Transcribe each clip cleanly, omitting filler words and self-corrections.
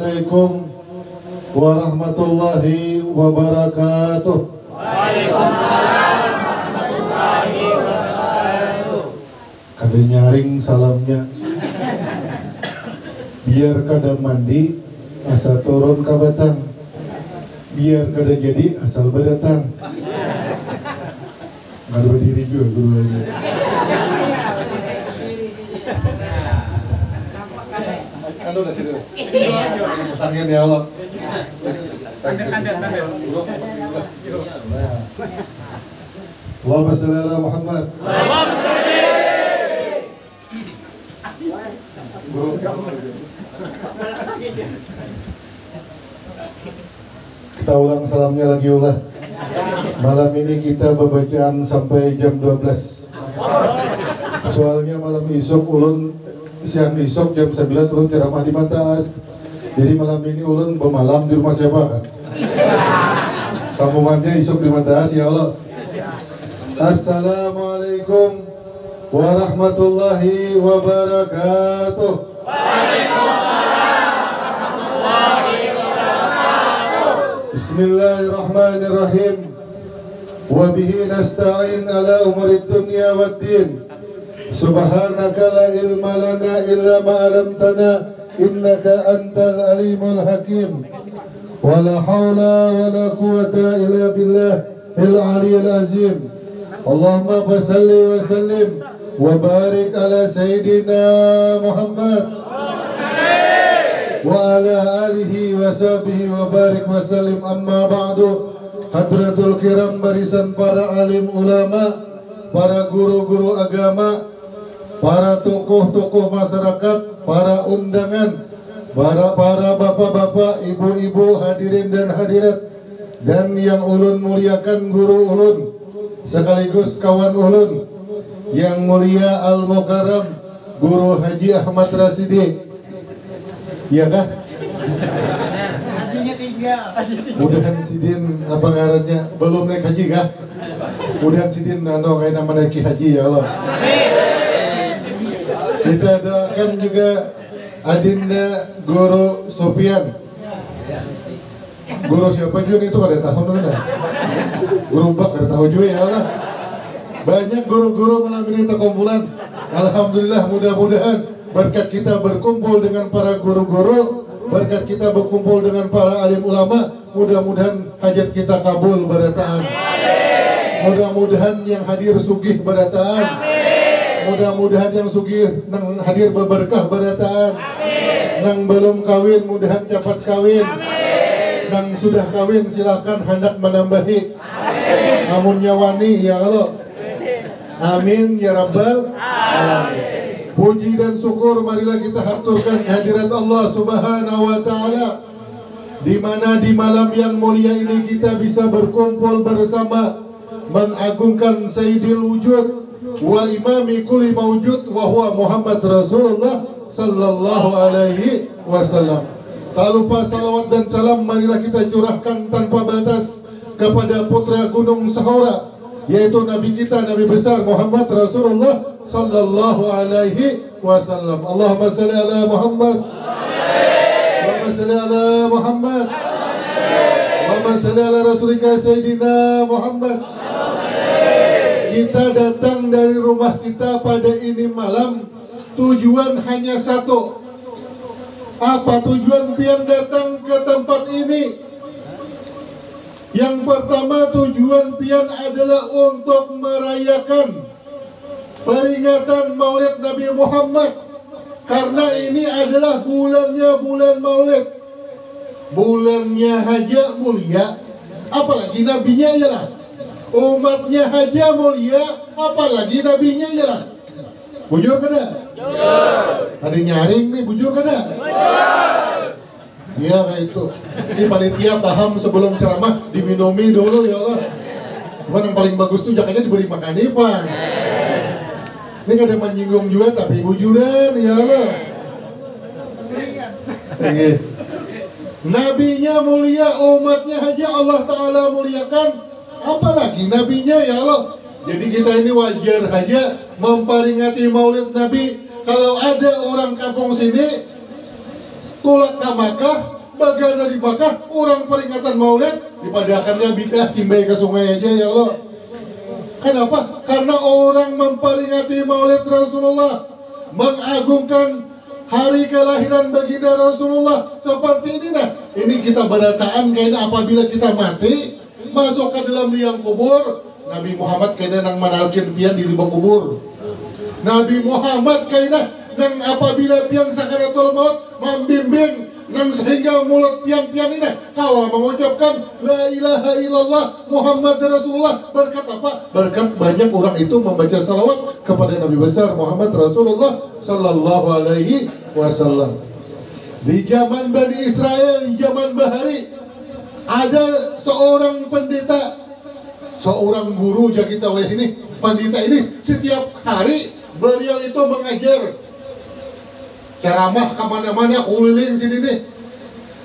Assalamualaikum warahmatullahi wabarakatuh. Waalaikumsalam warahmatullahi wabarakatuh. Kada nyaring salamnya. Biar kada mandi asa turun ka batang. Biar kada jadi asal berdatang. Kada berdiri juga guru ini. Anu dah situ. Pesannya ya Allah. Allahumma shalli ala Muhammad. Kita ulang salamnya lagi ulah. Malam ini kita bacaan sampai jam 12. Soalnya malam isuk ulun siang isuk jam 9 ulun ceramah di Mantas. Jadi malam ini ulun bermalam di rumah siapa kan? Sambungannya isuk di Mantas ya Allah. Assalamualaikum warahmatullahi wabarakatuh. Waalaikumsalam warahmatullahi wabarakatuh. Bismillahirrahmanirrahim. Wa bihi nasta'in ala umuri dunya waddin. Subhanaka la ilma lana illa ma 'allamtana innaka antal alimul hakim. Wa la haula wa la quwwata illa billahil aliyyil azim. Allahumma salli wa sallim wa barik ala sayyidina Muhammad wa ala alihi wa sahbihi wa barik wa sallim. Amma ba'du. Hadratul kiram, barisan para alim ulama, para guru-guru agama, para tokoh-tokoh masyarakat, para undangan, para bapak-bapak, ibu-ibu, hadirin dan hadirat, dan yang ulun muliakan guru ulun sekaligus kawan ulun yang mulia Al-Mukarram Guru Haji Ahmad Rasidi. Iya kah? Mudahan sidin apa ngarannya belum naik haji kah? Mudahan sidin nano kayak nama naik haji ya Allah. Kita doakan juga adinda Guru Sofian. Guru siapa juga itu kada tahu mana? Guru Bak kada tahu juga ya Allah. Banyak guru-guru malam ini terkumpulan. Alhamdulillah, mudah-mudahan berkat kita berkumpul dengan para guru-guru, berkat kita berkumpul dengan para alim ulama, mudah-mudahan hajat kita kabul barataan. Mudah-mudahan yang hadir sugih barataan. Mudah-mudahan yang sugih nang hadir berberkah barataan. Nang belum kawin mudahan cepat kawin. Nang sudah kawin silakan hendak menambahi. Amun nyawani ya Allah. Amin ya rabbal alamin. Puji dan syukur marilah kita haturkan kehadirat Allah Subhanahu wa taala, di mana di malam yang mulia ini kita bisa berkumpul bersama mengagungkan Sayyidil Wujud wa imami kulli mawjud wa huwa Muhammad Rasulullah sallallahu alaihi wasallam. Tak lupa salawat dan salam marilah kita curahkan tanpa batas kepada putra Gunung Sahara, yaitu Nabi kita, Nabi besar Muhammad Rasulullah sallallahu alaihi wasallam. Allahumma salli ala Muhammad. Allahumma salli ala Muhammad. Allahumma salli ala Rasulika Sayyidina Muhammad. Kita datang dari rumah kita pada ini malam, tujuan hanya satu. Apa tujuan pian datang ke tempat ini? Yang pertama, tujuan pian adalah untuk merayakan peringatan Maulid Nabi Muhammad, karena ini adalah bulannya bulan Maulid, bulannya haja mulia, apalagi nabinya ialah umatnya haja mulia, apalagi nabinya ialah. Bujur kada? Tadi nyaring nih, bujur kada? Iya kayak itu. Ini panitia paham sebelum ceramah diminumi dulu ya Allah. Cuman yang paling bagus tuh jakanya diberi makan nih Pak. Ini gak ada menyinggung juga tapi bujuran ya Allah. Nabinya mulia, umatnya aja Allah Ta'ala muliakan, apalagi nabinya ya Allah. Jadi kita ini wajar aja memperingati Maulid Nabi. Kalau ada orang kampung sini tulak ke Makkah, karena di Makkah orang peringatan maulid dipadakannya bidah timbai ke sungai aja ya Allah. Kenapa? Karena orang memperingati maulid Rasulullah, mengagungkan hari kelahiran baginda Rasulullah seperti ini. Nah, ini kita berataan kayaknya apabila kita mati masuk ke dalam liang kubur, Nabi Muhammad kayaknya nang manalkin pian di lubang kubur. Nabi Muhammad kayaknya nang apabila pian sakaratul maut membimbing nang sehingga mulut pian-pian ini kawa mengucapkan la ilaha illallah Muhammad Rasulullah. Berkat apa? Berkat banyak orang itu membaca salawat kepada Nabi besar Muhammad Rasulullah sallallahu alaihi wasallam. Di zaman Bani Israel, di zaman Bahari, ada seorang pendeta, seorang guru ya kita ini, pendeta ini setiap hari beliau itu mengajar ceramah kemana-mana keliling sini nih.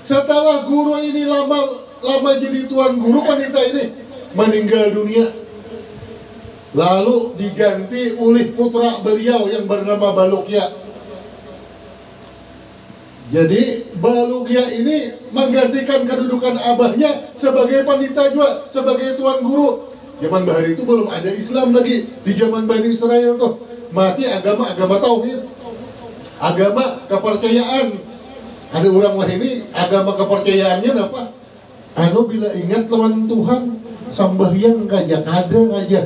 Setelah guru ini lama jadi tuan guru, pendeta ini meninggal dunia, lalu diganti oleh putra beliau yang bernama Balukya. Jadi Balukya ini menggantikan kedudukan abahnya sebagai pendeta juga, sebagai tuan guru. Zaman Bahari itu belum ada Islam lagi. Di zaman Bani Israel tuh masih agama tauhid, agama kepercayaan. Ada orang wah ini agama kepercayaannya apa? Anu bila ingat lawan Tuhan sambahyang aja kadang aja.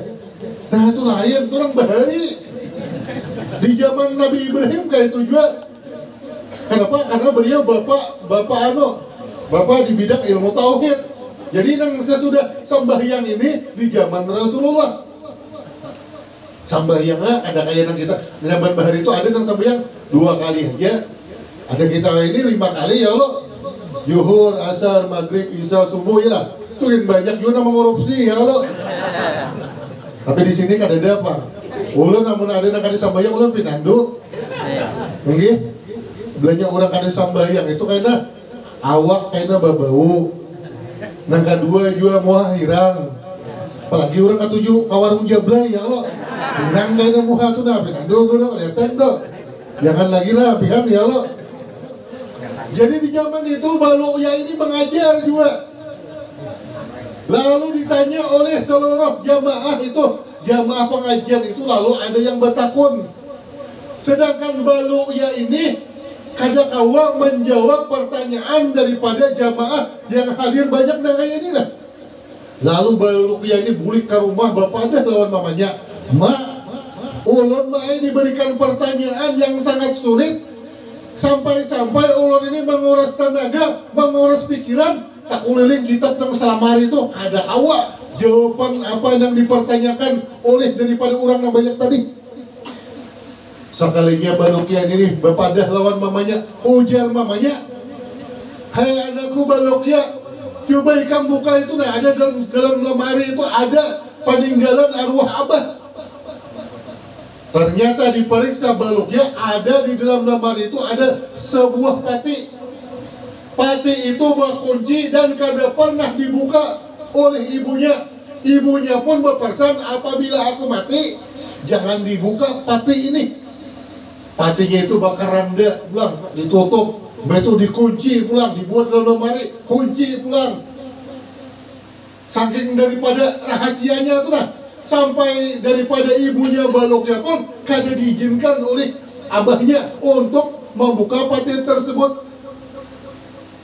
Nah itu lain orang Bahari. Di zaman Nabi Ibrahim kayak itu juga. Kenapa? Karena beliau bapak di bidang ilmu tauhid. Jadi nang sesudah sambahyang ini di zaman Rasulullah. Sambahyang ada kayak nang kita di zaman Bahari itu ada nang sambahyang 2 kali aja. Ada kita ini 5 kali ya Allah. Zuhur, asar, maghrib, isya, subuh ya lah. Tuh yang banyak juga nama korupsi ya Allah. Tapi di sini kan ada apa? Ulun namun ada nang kali sambahyang ulun pinandu. Nggih. Belanja orang kali sambahyang itu kayaknya awak kayaknya babau. Nang kedua juga muah hirang. Apalagi orang ketujuh kawarung jablay ya Allah. Hirang kayaknya muha tuh nah pinandu gua kelihatan tuh. Jangan lagi lah pikan ya Allah. Jadi di zaman itu Balukya ini mengajar juga. Lalu ditanya oleh seluruh jamaah itu, jamaah pengajian itu lalu ada yang bertakun. Sedangkan Balukya ini kada kawa menjawab pertanyaan daripada jamaah yang hadir banyak dan kayak ini lah. Lalu Balukya ini bulik ke rumah bapaknya lawan mamanya. Mak, ulun mak diberikan pertanyaan yang sangat sulit. Sampai-sampai ulun ini menguras tenaga, menguras pikiran, tak uliling kitab yang samari itu kada kawa jawaban apa yang dipertanyakan oleh daripada orang yang banyak tadi. Sekalinya Balukya ini bepadah lawan mamanya, ujar mamanya, hai anakku Balukya, coba ikan buka itu nah ada dalam lemari itu ada peninggalan arwah abah. Ternyata diperiksa Balukya ada di dalam lemari itu ada sebuah pati. Pati itu berkunci dan kada pernah dibuka oleh ibunya. Ibunya pun berpesan apabila aku mati jangan dibuka pati ini. Patinya itu bakar randa pulang, ditutup, betul dikunci pulang, dibuat dalam lemari, kunci pulang. Saking daripada rahasianya itu nah, sampai daripada ibunya Balukya pun kada diizinkan oleh abahnya untuk membuka pati tersebut.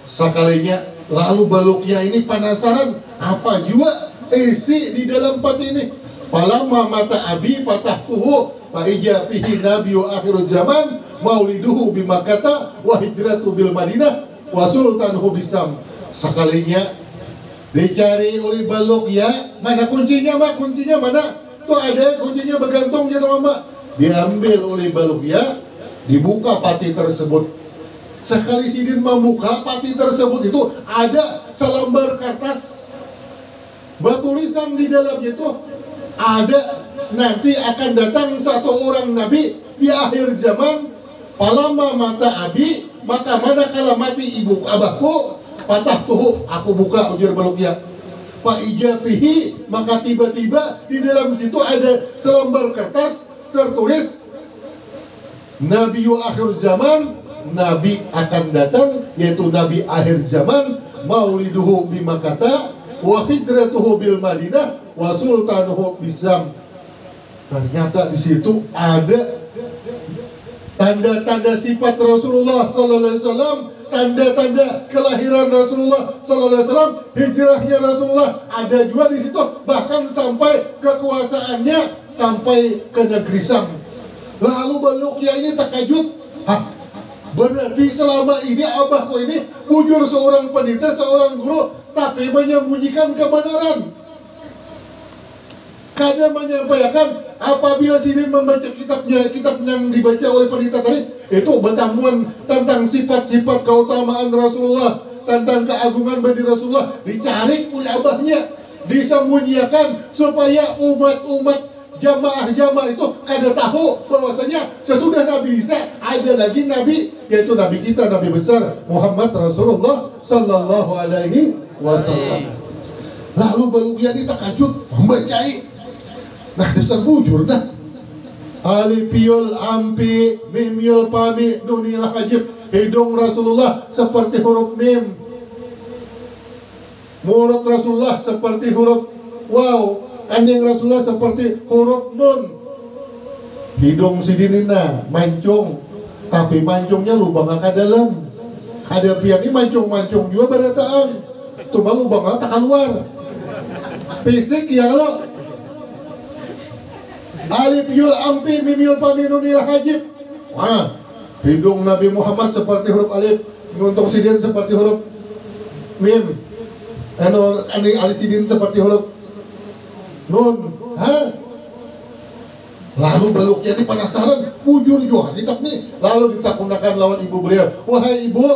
Sekalinya lalu Balukya ini penasaran apa juga isi di dalam pati ini. Palamma mata abi patah tuhu Fa'ija fihi nabiyu akhirul zaman mauliduhu bimakata wa hijratu bil madinah wa sultanuhu bisam. Sekalinya dicari oleh Balukya, mana kuncinya mak? Kuncinya mana? Tuh ada kuncinya bergantung jatuh mama. Diambil oleh Balukya, dibuka pati tersebut. Sekali sidin membuka pati tersebut itu ada selembar kertas bertulisan di dalamnya itu ada nanti akan datang satu orang nabi di akhir zaman. Palamma mata abi maka manakala mati ibu abahku patah tuh aku buka, ujar Balukya. Pak ijabihi maka tiba-tiba di dalam situ ada selembar kertas tertulis Nabiyu akhir zaman Nabi akan datang, yaitu Nabi akhir zaman, mauliduhu bimakata, wa hijratuhu bil Madinah, wa sultanuhu bisam. Ternyata di situ ada tanda-tanda sifat Rasulullah sallallahu alaihi wasallam, tanda-tanda kelahiran Rasulullah sallallahu alaihi wasallam, hijrahnya Rasulullah ada juga di situ, bahkan sampai kekuasaannya sampai ke negeri Sam. Lalu Balukya ini terkejut, berarti selama ini abahku ini bujur seorang pendeta, seorang guru, tapi menyembunyikan kebenaran. Kadang menyampaikan apabila Sidin membaca kitabnya, kitab yang dibaca oleh pendeta tadi, itu bertamuan tentang sifat-sifat keutamaan Rasulullah, tentang keagungan bagi Rasulullah, dicari oleh abahnya, disembunyikan supaya umat-umat jamaah-jamaah itu kada tahu bahwasanya sesudah Nabi Isa ada lagi Nabi, yaitu Nabi kita, Nabi besar Muhammad Rasulullah sallallahu alaihi wasallam. Lalu Balukya ini terkejut membacai. Nah, dasar bujur dah. Alif yul ampi mim yul pami nunil hajib. Hidung Rasulullah seperti huruf mim, mulut Rasulullah seperti huruf waw, kening Rasulullah seperti huruf nun. Hidung sidinina mancung, tapi mancungnya lubang ke dalam. Ada pian ini mancung-mancung juga berataan. Tuh lubang tak keluar. Fisik ya lo. Alif yul ampi mim yul pami nunil hajib. Wah, hidung Nabi Muhammad seperti huruf alif, untuk sidin seperti huruf mim. Alif sidin seperti huruf nun. Lalu Balukya ini penasaran, bujur juga kitab nih. Lalu ditakunakan lawan ibu beliau. Wahai ibu,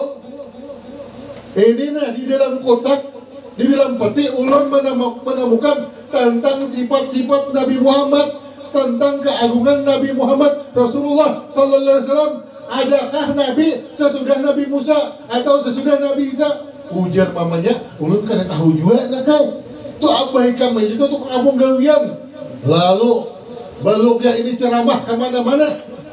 ini nah di dalam kotak, di dalam peti ulun menemukan tentang sifat-sifat Nabi Muhammad, tentang keagungan Nabi Muhammad Rasulullah sallallahu alaihi wasallam. Adakah Nabi sesudah Nabi Musa atau sesudah Nabi Isa? Ujar mamanya, ulun kada tahu juga nak kau. Tuh abaikan itu tuh kampung gawian. Lalu Balukya ini ceramah kemana-mana,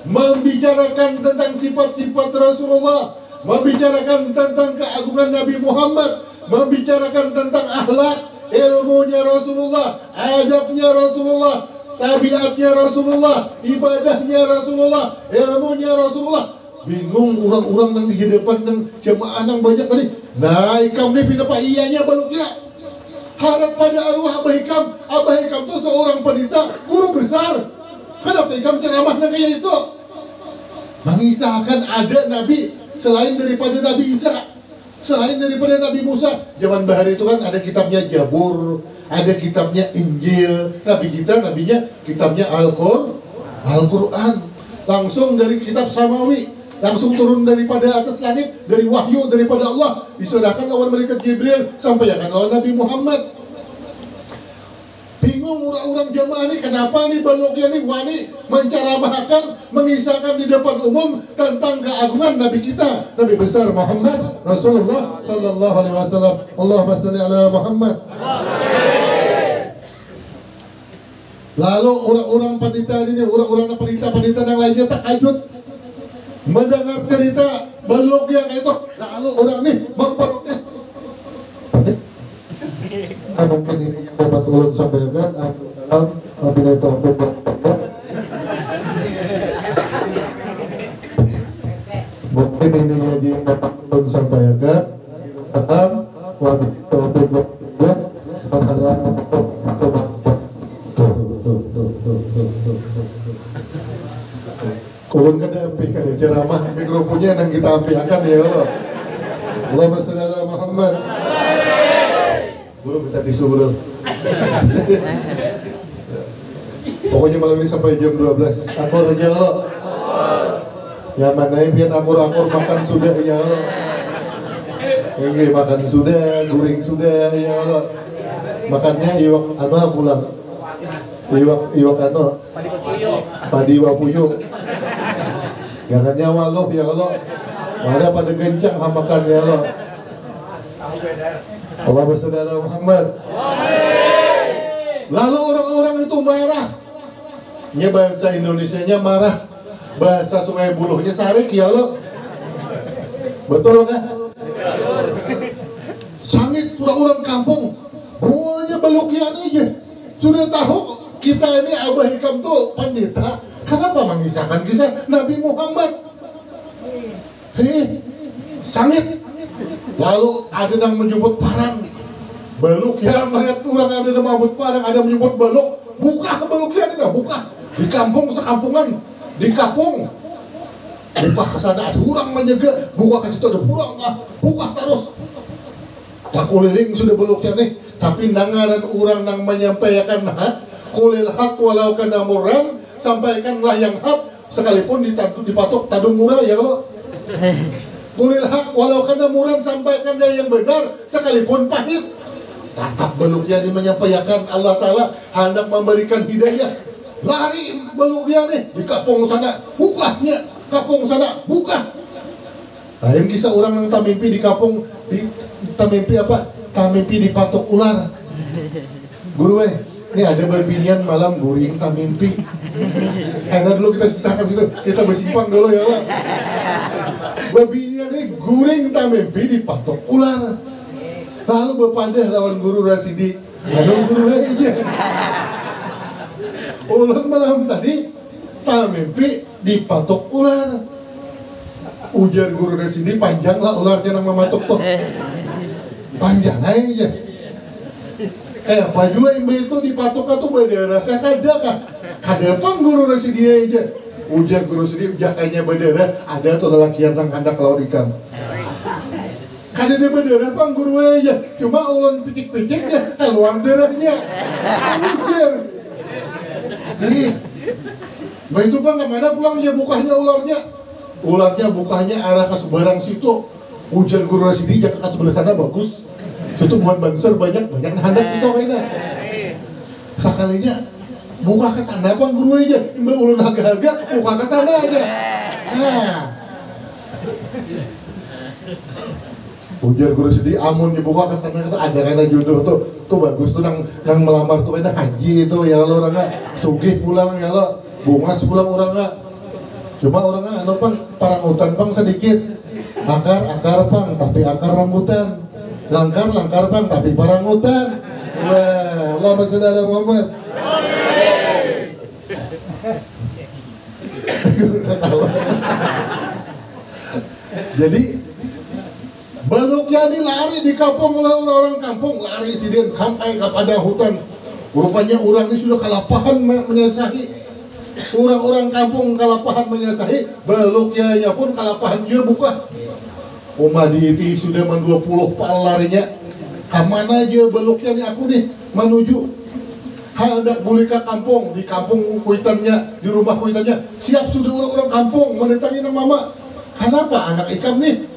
membicarakan tentang sifat-sifat Rasulullah, membicarakan tentang keagungan Nabi Muhammad, membicarakan tentang akhlak, ilmunya Rasulullah, adabnya Rasulullah, tabiatnya Rasulullah, ibadahnya Rasulullah, ilmunya Rasulullah. Bingung orang-orang yang di hadapan yang jemaah yang banyak tadi. Nah, ikam ni pindah pak iyanya Balukya. Harap pada arwah Abah Hikam. Abah Hikam itu seorang pendeta, guru besar. Kenapa Hikam ceramah kayak itu? Mengisahkan ada Nabi selain daripada Nabi Isa, selain daripada Nabi Musa. Zaman bahari itu kan ada kitabnya Jabur, ada kitabnya Injil. Nabi kita, nabinya kitabnya Al-Quran. Langsung dari kitab Samawi, langsung turun daripada atas langit, dari wahyu daripada Allah, diserahkan lawan malaikat Jibril, sampaikan lawan Nabi Muhammad. Bingung orang-orang jamaah ini, kenapa nih Balukya nih wani menceramahkan, mengisahkan di depan umum tentang keagungan Nabi kita, Nabi besar Muhammad Rasulullah sallallahu alaihi wasallam. Allahumma shalli ala Muhammad. Lalu orang-orang pendeta ini, orang-orang pendeta yang lainnya terkejut mendengar cerita Balukya kayak itu. Lalu orang ini memprotes. Mungkin ini dapat ulun sampaikan dalam kabinet mungkin ini aja yang dapat ulun sampaikan dalam kabinet ulun kada ampi kada ceramah mikrofonnya yang kita ampiakan ya Allah. Allahumma shalli ala Muhammad. Guru minta tisu guru. Pokoknya malam ini sampai jam 12. Akur aja Allah. Ya mana biar akur-akur makan sudah ya Allah. Ini makan sudah, goreng sudah ya Allah. Makannya iwak pulang. Iwak padi wapuyo. Jangan nyawa loh ya Allah. Ada pada gencang hamakan ya Allah. Allahumma shalli ala Muhammad. Lalu orang-orang itu marah. Bahasa Indonesianya marah. Bahasa Sungai Bulohnya sarik ya Allah. Betul nggak? Sangit orang-orang kampung, bolanya balukyan aja. Sudah tahu kita ini Abah Hikam tuh pendeta, kenapa mengisahkan kisah Nabi Muhammad? Sangit. Lalu ada yang menyebut parang, balukyan melihat orang ada yang menyebut parang, ada yang menyebut baluk, buka balukyan ini, buka di kampung sekampungan, di kampung. Buka ke sana ada orang menjaga, buka ke situ ada orang lah, buka terus. Tak kuliling sudah balukyan nih, tapi nangaran orang yang menyampaikan hak, kulil hak walau kana murran, sampaikanlah yang hak sekalipun dipatok tadung murah ya lo. Kulil hak walau kana murran, sampaikan dia yang benar sekalipun pahit. Tatap balukyan ini menyampaikan Allah Ta'ala hendak memberikan hidayah. Lari balukyan nih di kampung sana, bukanya kampung sana, buka. Lain kisah orang yang tak mimpi di kampung, tamimpi apa? Tamimpi dipatok ular. Guru ini ada berbinian malam guring tamimpi. Enak dulu kita sisakan situ, kita bersimpang dulu ya Allah. Berbinian ini guring tamimpi dipatok ular. Lalu berpadah lawan guru Rasidi. Lalu guru aja. Ulang malam tadi tamimpi dipatok ular. Ujar guru Rasidi, panjang lah ularnya yang mematok tuh. Panjang aja. Apa juga yang itu dipatok atau berdarah? Kada kah? Kada pang guru Rasidi aja. Ujar guru Rasidi, jakanya berdarah, ada tuh lelaki yang hendak lawan ikan. Kada dia berdarah pang guru aja. Cuma ulan picik-piciknya, keluar darahnya. Ujar. Nah itu bang kemana pulang ya bukanya ularnya? Ularnya bukanya arah ke seberang situ. Ujar guru Rasidi, jaga ke sebelah sana bagus. Situ buat banser banyak hendak situ kayaknya. Sekalinya buka ke sana bang guru aja. Mbak ulun agak-agak buka ke sana aja. Nah. Ujar guru Rasidi, amun dibuka ke sana itu ada kena jodoh tuh bagus tuh nang melamar tuh kena haji itu ya lo orang sugih pulang ya lo bungas pulang orang nggak. Cuma orang anu pang parangutan pang sedikit, akar pang tapi akar rambutan, langkar pang tapi parangutan. Wah, Allahumma shalli ala Muhammad. Jadi baluknya ini lari di kampung oleh orang-orang kampung, lari sidin sampai kepada hutan. Rupanya orang ini sudah kalapahan menyesahi. Orang-orang kampung kalapahan menyesahi, baluknya pun kalapahan dia buka. Umadi itu sudah 20 pal larinya. Kamana aja baluknya nih aku nih menuju. Hendak balik ke kampung, di kampung kuitannya, di rumah kuitannya. Siap sudah orang-orang kampung mendatangi nang mama. Kenapa anak ikam nih?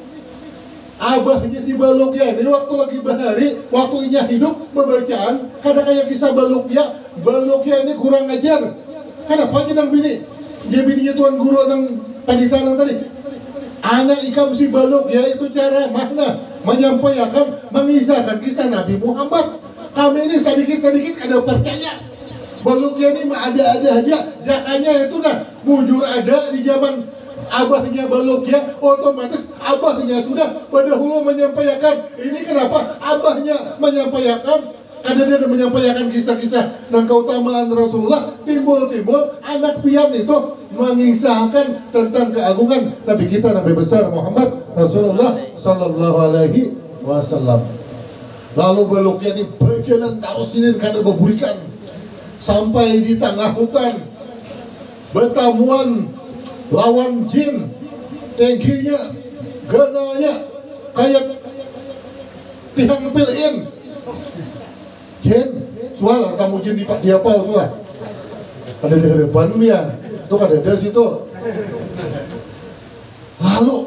Abahnya si baluknya ini waktu lagi bahari, waktu inya hidup bebacaan, kadang kayak kisah baluknya ini kurang ajar. Kenapa aja nang bini? Dia bininya tuan guru nang panita nang tadi. Anak ikam si baluk ya itu cara mana menyampaikan, mengisahkan kisah Nabi Muhammad. Kami ini sedikit-sedikit kada percaya. Baluknya ini ada-ada aja. Jakanya itu nah mujur ada di zaman abahnya baluknya, otomatis abahnya sudah pada hulu menyampaikan. Ini kenapa abahnya menyampaikan? Ada dia menyampaikan kisah-kisah dan keutamaan Rasulullah, timbul-timbul anak pian itu mengisahkan tentang keagungan Nabi kita, Nabi besar Muhammad Rasulullah Sallallahu Alaihi Wasallam. Lalu baluknya ini berjalan terus ini karena berburikan sampai di tengah hutan, bertamuan lawan jin, tingginya, genanya kayak tiang pilin. Jin, suara kamu jin di apa suara? Ada di hadapan dia, itu kan ada di situ. Lalu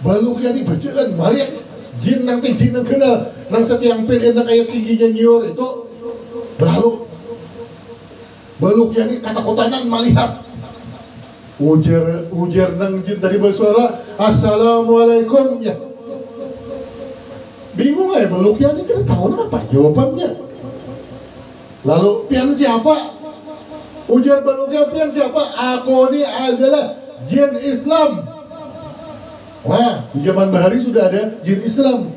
baluknya ini berjalan melihat jin nang tinggi nang kenal, nang setiang pilin nang kayak tingginya nyiur itu. Lalu baluknya ini kata-katanan melihat. Ujar nang jin dari bersuara Assalamualaikum ya. Bingung ya baluknya ini kita tahu apa jawabannya. Lalu pian siapa? Ujar baluknya pian siapa? Aku ini adalah jin Islam. Nah, di zaman bahari sudah ada jin Islam.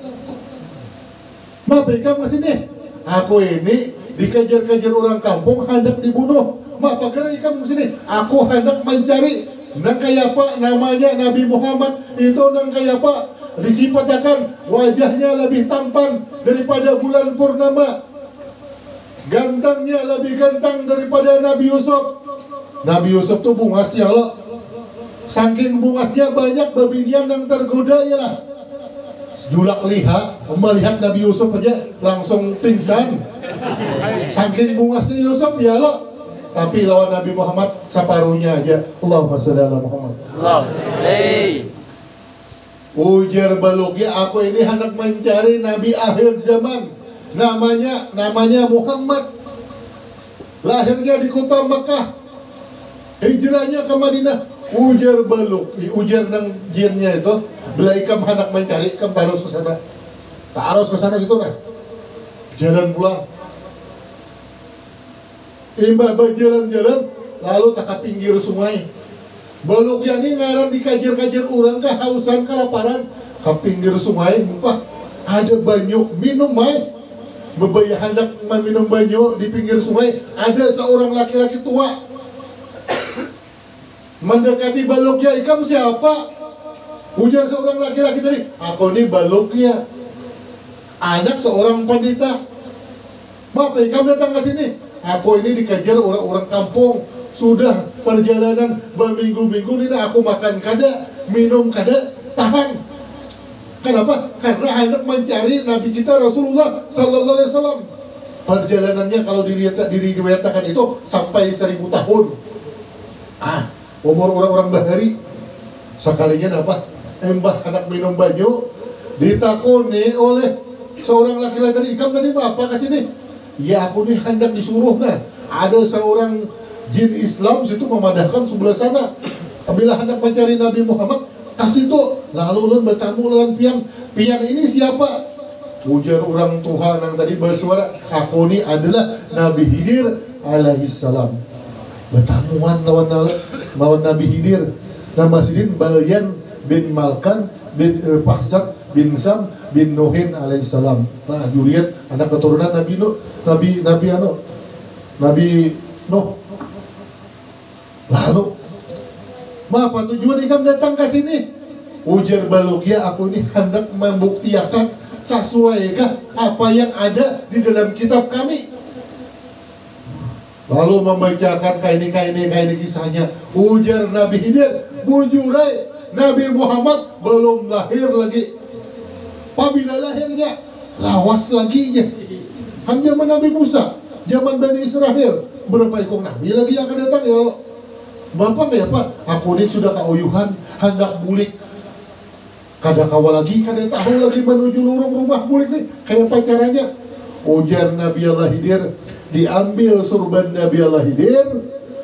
Ma mereka masih nih, aku ini dikejar-kejar orang kampung, hendak dibunuh. Ma pagar ikam sini, aku hendak mencari nang kayak apa namanya Nabi Muhammad itu nang kayak apa disifatakan wajahnya lebih tampan daripada bulan purnama, gantengnya lebih ganteng daripada Nabi Yusuf. Nabi Yusuf tuh bungas ya Allah. Saking bungasnya banyak babinian yang tergoda ya lah. Julak lihat melihat Nabi Yusuf aja langsung pingsan. Saking bungasnya Yusuf ya Allah. Tapi lawan Nabi Muhammad separuhnya aja. Allahumma sholli ala Muhammad. Ujar balugnya, aku ini hendak mencari Nabi akhir zaman. Namanya Muhammad. Lahirnya di kota Mekah. Hijrahnya ke Madinah. Ujar baluk, ujar nang jinnya itu, bila ikam hendak mencari, ikam taruh ke sana. Taruh ke sana gitu nah. Jalan pulang. Imbah berjalan-jalan, lalu tak ke pinggir sungai. Baluk yang ini ngaran dikajar-kajar orang kehausan, kelaparan. Ke pinggir sungai, muka ada banyu minum mai. Bebaya hendak meminum banyu di pinggir sungai, ada seorang laki-laki tua mendekati baluknya. Ikam siapa? Ujar seorang laki-laki tadi, aku ini baluknya, anak seorang pandita. Maaf, ikam datang ke sini. Aku ini dikejar orang-orang kampung. Sudah perjalanan berminggu-minggu ini aku makan kada, minum kada, tahan. Kenapa? Karena hendak mencari Nabi kita Rasulullah Sallallahu Alaihi Wasallam. Perjalanannya kalau diriwayatkan itu sampai 1000 tahun. Umur orang-orang bahari sekalinya apa? Embah anak minum banyu ditakoni oleh seorang laki-laki dari ikam tadi apa ke sini? Ya aku nih hendak disuruh nah. Ada seorang jin Islam situ memadahkan sebelah sana. Bila hendak mencari Nabi Muhammad kasih tuh. Lalu ulun bertamu dengan piang ini siapa? Ujar orang Tuhan yang tadi bersuara, aku ini adalah Nabi Khidir alaihissalam. Bertamuan lawan Nabi Khidir. Nama sidin Balyan bin Malkan bin Fahsak bin Sam bin Nuhin alaihissalam. Nah, Juliet anak keturunan Nabi Nuh, Nabi Nuh. Lalu, apa tujuan ikam datang ke sini? Ujar baluknya, aku ini hendak membuktikan sesuaikah apa yang ada di dalam kitab kami. Lalu membacakan kaini kisahnya. Ujar Nabi Khidir, bujurai Nabi Muhammad belum lahir lagi. Apabila lahirnya lawas lagi nya. Kan zaman Nabi Musa, zaman Bani Israel, berapa ekor Nabi lagi yang akan datang ya Allah. Bapak kayak apa? Aku ini sudah keuyuhan, hendak bulik. Kada kawal lagi, kada tahu lagi menuju lorong rumah bulik nih. Kayak apa caranya? Ujar Nabi Allah Khidir, diambil surban Nabi Allah Khidir,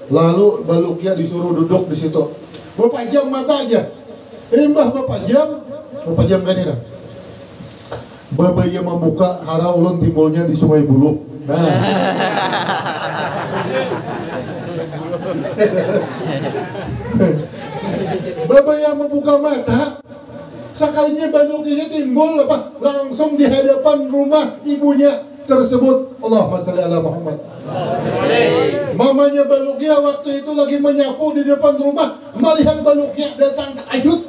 lalu baluknya disuruh duduk di situ. Berapa jam mata aja? Berapa jam kan ini? Babaya membuka hara ulun timbulnya di Sungai Buluh. Nah. Babaya membuka mata, sekalinya baluknya timbul apa? Langsung di hadapan rumah ibunya tersebut. Allahumma sholli ala Muhammad. Mamanya baluknya waktu itu lagi menyapu di depan rumah, melihat baluknya datang takjub.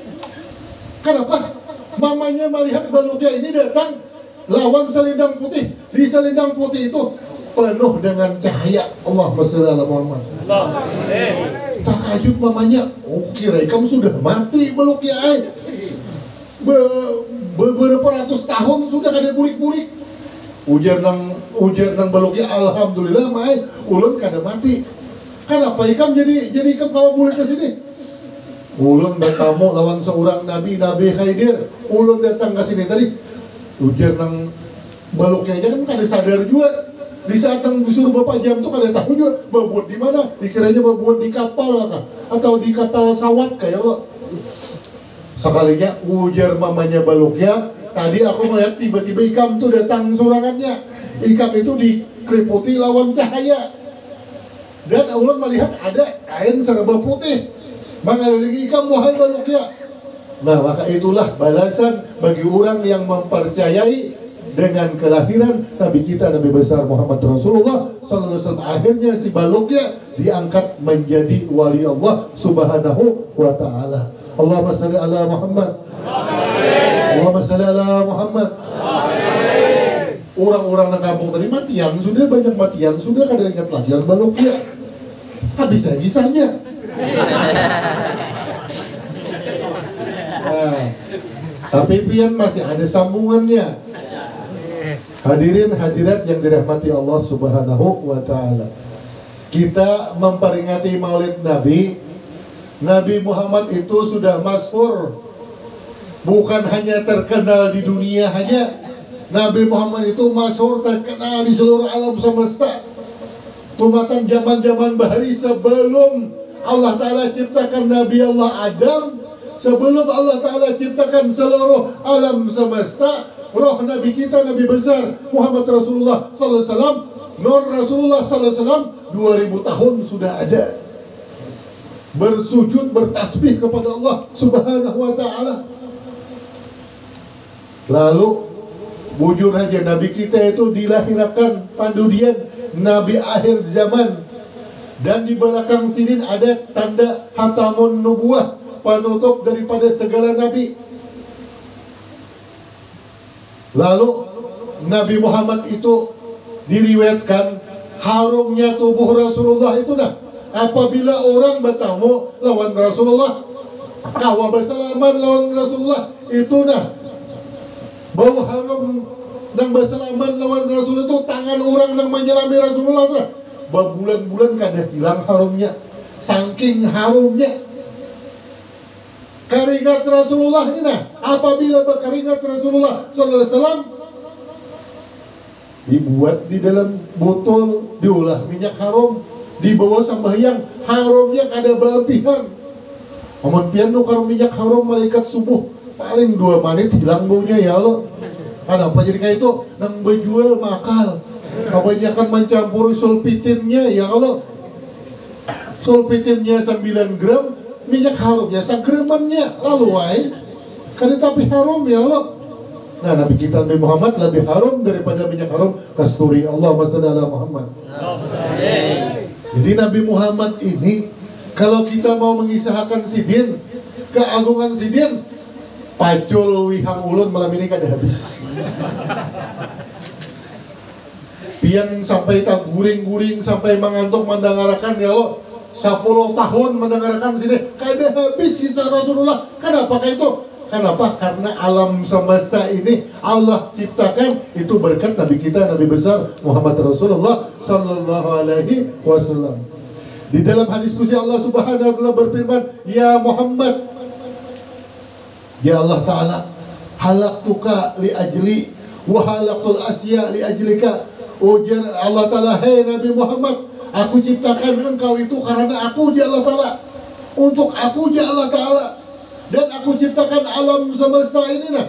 Kenapa? Mamanya melihat baluknya ini datang lawan selendang putih. Di selendang putih itu penuh dengan cahaya. Allahumma sholli ala Muhammad. Takjub mamanya. Oh, kira kamu sudah mati baluknya. Beberapa ratus tahun sudah kada bulik-bulik. Ujar nang baluknya, alhamdulillah main ulun kada mati. Kenapa ikam jadi ikam kawa bulik ke sini? Ulun bertamu lawan seorang Nabi Khidir. Ulun datang ke sini tadi. Ujar nang baluknya aja kan kada sadar juga. Di saat nang disuruh bapak jam tuh kada tahu juga babuat di mana. Dikiranya babuat di kapal kah? Atau di kapal sawat kayak lo. Sekalinya ujar mamanya baluknya, tadi aku melihat tiba-tiba ikam tuh datang sorangannya. Ikam itu dikeliputi lawan cahaya. Dan ulun melihat ada kain serba putih mengelilingi ikam, wahai baluknya. Nah, maka itulah balasan bagi orang yang mempercayai dengan kelahiran Nabi kita, Nabi besar Muhammad Rasulullah sallallahu alaihi wasallam. Akhirnya si baloknya diangkat menjadi wali Allah Subhanahu wa taala. Allahumma shalli ala Muhammad. Allahumma shalli ala Muhammad. Orang-orang di kampung tadi matian sudah, banyak matian sudah, kada ingat lagi yang baloknya. Habis saja. Nah, tapi pian masih ada sambungannya. Hadirin hadirat yang dirahmati Allah Subhanahu wa taala. Kita memperingati Maulid Nabi. Nabi Muhammad itu sudah masyhur. Bukan hanya terkenal di dunia hanya. Nabi Muhammad itu masyhur, terkenal di seluruh alam semesta. Tumatan zaman-zaman bahari sebelum Allah Ta'ala ciptakan Nabi Allah Adam, sebelum Allah Ta'ala ciptakan seluruh alam semesta, roh Nabi kita, Nabi besar Muhammad Rasulullah sallallahu alaihi wasallam, Nur Rasulullah sallallahu alaihi wasallam 2000 tahun sudah ada. Bersujud, bertasbih kepada Allah Subhanahu wa taala. Lalu bujur aja Nabi kita itu dilahirkan pandudian Nabi akhir zaman. Dan di belakang sini ada tanda Hatamun Nubuwah, penutup daripada segala nabi. Lalu Nabi Muhammad itu diriwayatkan harumnya tubuh Rasulullah itu dah. Apabila orang bertamu lawan Rasulullah, kawa bersalaman lawan Rasulullah, itu dah bau harum dan bersalaman lawan Rasulullah itu, tangan orang yang menyelami Rasulullah dah. Berbulan-bulan kada hilang harumnya, saking harumnya. Keringat Rasulullah ini nah, apabila berkeringat Rasulullah sallallahu alaihi wasallam, dibuat di dalam botol, diolah minyak harum, dibawa sembahyang, harumnya kada berlebihan. Amun pian nukar minyak harum malaikat subuh, paling 2 menit hilang baunya ya Allah. Kenapa jadi kayak itu? Nang berjual makal, kebanyakan mencampuri sulfitinnya ya Allah. Sulfitinnya 9 gram, minyak harumnya sagramannya, lalu wae kan tapi harum ya Allah. Nah, Nabi kita Nabi Muhammad lebih harum daripada minyak harum kasturi. Allahumma shalli ala Muhammad. Jadi Nabi Muhammad ini, kalau kita mau mengisahkan sidin, keagungan sidin, pacul wihang ulun malam ini kada habis. Pian sampai tak guring-guring sampai mengantuk mendengarkan ya Allah. 10 tahun mendengarkan sini kada habis kisah Rasulullah. Kenapa kayak itu? Kenapa? Karena alam semesta ini Allah ciptakan itu berkat Nabi kita, Nabi besar Muhammad Rasulullah sallallahu alaihi wasallam. Di dalam hadis qudsi Allah Subhanahu wa taala berfirman, "Ya Muhammad, ya Allah Ta'ala, halaktuka li ajli wa halaktul asya li ajlika." Ujar Allah Ta'ala, "Hei Nabi Muhammad, aku ciptakan engkau itu karena aku ya Allah Ta'ala, untuk aku ya Allah Ta'ala. Dan aku ciptakan alam semesta ini nah,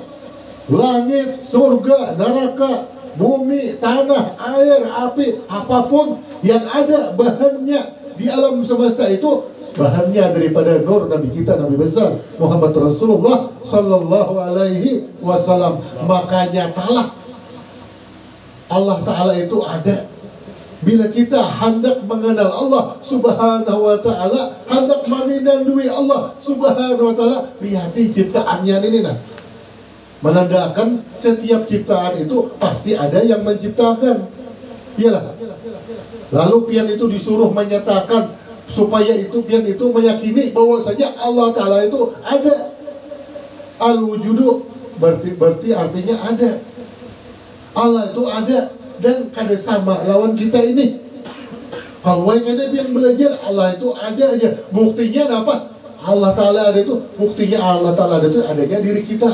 langit, surga, neraka, bumi, tanah, air, api, apapun yang ada bahannya di alam semesta itu bahannya daripada nur Nabi kita, Nabi besar Muhammad Rasulullah sallallahu alaihi wasallam. Makanya talah Allah Ta'ala itu ada. Bila kita hendak mengenal Allah Subhanahu wa ta'ala, hendak menindandui Allah Subhanahu wa ta'ala, lihati ciptaannya ini nah. Menandakan setiap ciptaan itu pasti ada yang menciptakan. Iyalah. Lalu pian itu disuruh menyatakan supaya itu pian itu meyakini bahwa saja Allah Ta'ala itu ada. Al-wujudu berarti artinya ada. Allah itu ada dan kada sama lawan kita ini. Kalau yang ada yang belajar Allah itu ada aja. Buktinya apa? Allah Ta'ala ada itu. Buktinya Allah Ta'ala ada itu adanya diri kita.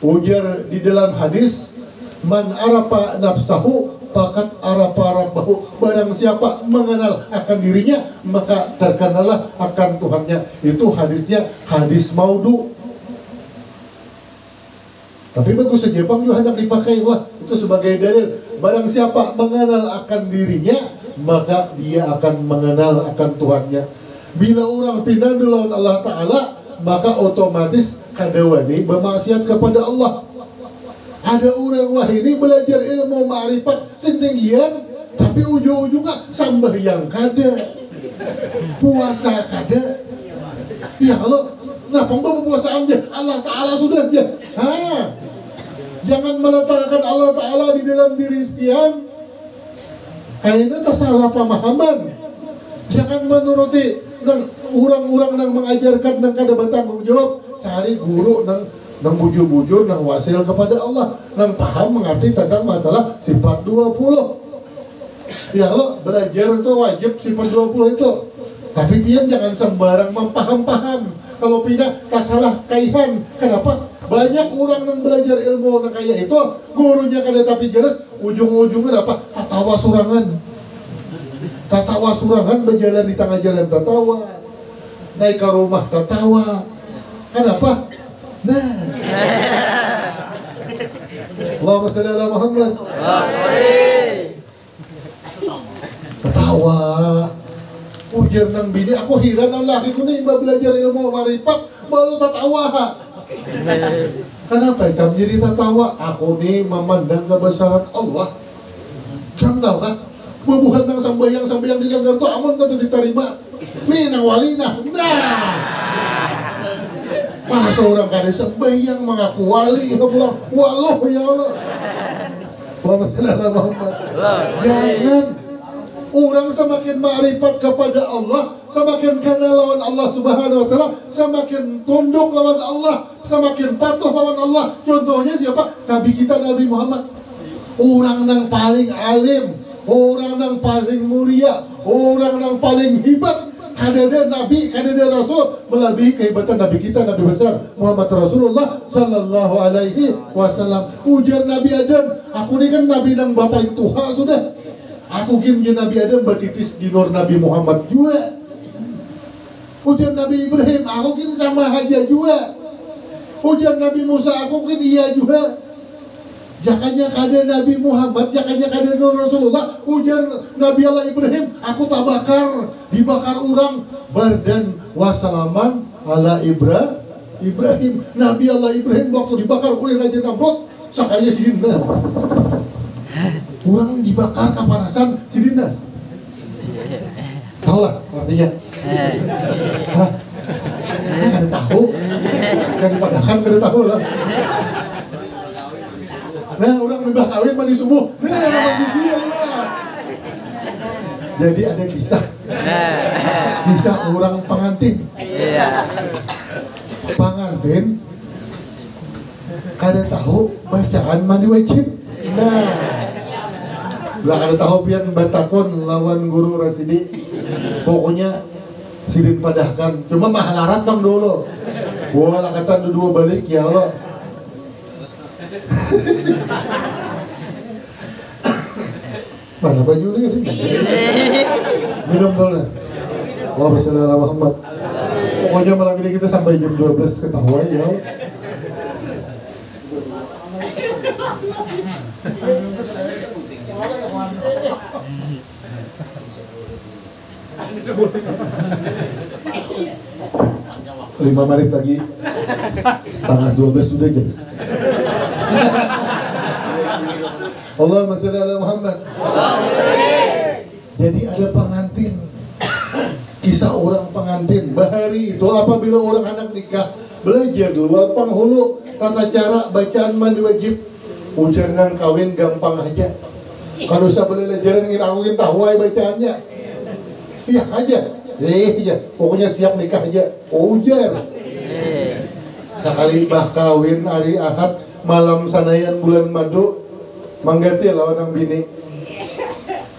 Ujar di dalam hadis, "Man arafa nafsahu faqad arafa rabbahu." Barang siapa mengenal akan dirinya, maka terkenalah akan Tuhannya. Itu hadisnya hadis maudhu. Tapi bagus saja Bang juga hendak dipakai lah itu sebagai dalil. Barang siapa mengenal akan dirinya, maka dia akan mengenal akan Tuhannya. Bila orang pindah lawan Allah Ta'ala, maka otomatis kadawani bermaksiat kepada Allah. Ada orang wah ini belajar ilmu ma'rifat setinggian, tapi ujung-ujungnya sambayang kada, puasa kada. Ya kalau kenapa berpuasa aja Allah Ta'ala sudah aja. Jangan meletakkan Allah Ta'ala di dalam diri pian. Kayaknya tak salah pemahaman. Jangan menuruti orang-orang yang mengajarkan dan kada bertanggung jawab. Cari guru nang bujur-bujur nang wasil kepada Allah, nang paham mengerti tentang masalah sifat 20. Ya kalau belajar itu wajib sifat 20 itu. Tapi pian jangan sembarang mempaham-paham. Kalau pindah tak salah kaihan. Kenapa? Banyak orang yang belajar ilmu yang kayak itu, gurunya kada tapi jelas, ujung-ujungnya apa? Tatawa surangan berjalan di tengah jalan tatawa, naik ke rumah tatawa. Kenapa? Nah, Allahumma shalli ala Muhammad. Tatawa. Ujar nang bini, aku heran nang laki ku nih belajar ilmu marifat baru tatawa. Kenapa kamu jadi tatawa? Aku nih memandang kebesaran Allah. Kamu tahu kan? Bubuhan nang sambayang dilanggar tuh aman tentu diterima. Nih nang wali nah. Mana seorang kada sambayang mengaku wali pulang. Walau ya Allah. Muhammad. Jangan. Orang semakin ma'rifat kepada Allah, semakin kenal lawan Allah Subhanahu wa Ta'ala, semakin tunduk lawan Allah, semakin patuh lawan Allah. Contohnya siapa? Nabi kita, Nabi Muhammad. Orang yang paling alim, orang yang paling mulia, orang yang paling hebat. Kadada Nabi, kadada Rasul melebihi kehebatan Nabi kita, Nabi besar Muhammad Rasulullah Sallallahu Alaihi Wasallam. Ujar Nabi Adam, aku ini kan Nabi yang paling tua sudah. Aku kira Nabi Adam batitis di nur Nabi Muhammad juga. Ujar Nabi Ibrahim, aku kira sama aja juga. Ujar Nabi Musa, aku kira iya juga. Jakanya kada Nabi Muhammad, jakanya kada nur Rasulullah. Ujar Nabi Allah Ibrahim, aku tak bakar, dibakar orang. Bardan wasalaman ala Ibrahim. Nabi Allah Ibrahim waktu dibakar oleh Raja Namrud, sakaya sidina. Orang dibakar kapanasan sidina. Tahu lah artinya. Hah? Kada tahu. Dan dipadakan kada tahu lah. Nah, orang udah kawin mandi subuh. Nah, jadi ada kisah. Kisah orang pengantin. Pengantin kada tahu bacaan mandi wajib. Nah, belah kada tahu pian batakon lawan guru Rasidi. Pokoknya sidin padahkan. Cuma mahalarat bang dulu. Wah, lakatan dua balik ya Allah. Mana baju ni? Minum dulu. Allahumma shalli ala Muhammad. Pokoknya malam ini kita sampai jam 12 ketawa ya. Lima menit lagi, setengah 12 sudah jam. Allahumma shalli ala Muhammad. Jadi ada pengantin. Kisah orang pengantin. Bahari itu apabila orang anak nikah, belajar dulu penghulu tata cara bacaan mandi wajib. Ujar nang kawin gampang aja. Kalau usah belajar ingin aku ingin tahu bacaannya. Iya aja. Ya, pokoknya siap nikah aja. Ujar. Sekali bah kawin hari Ahad malam sanayan bulan madu manggati lawan ang bini.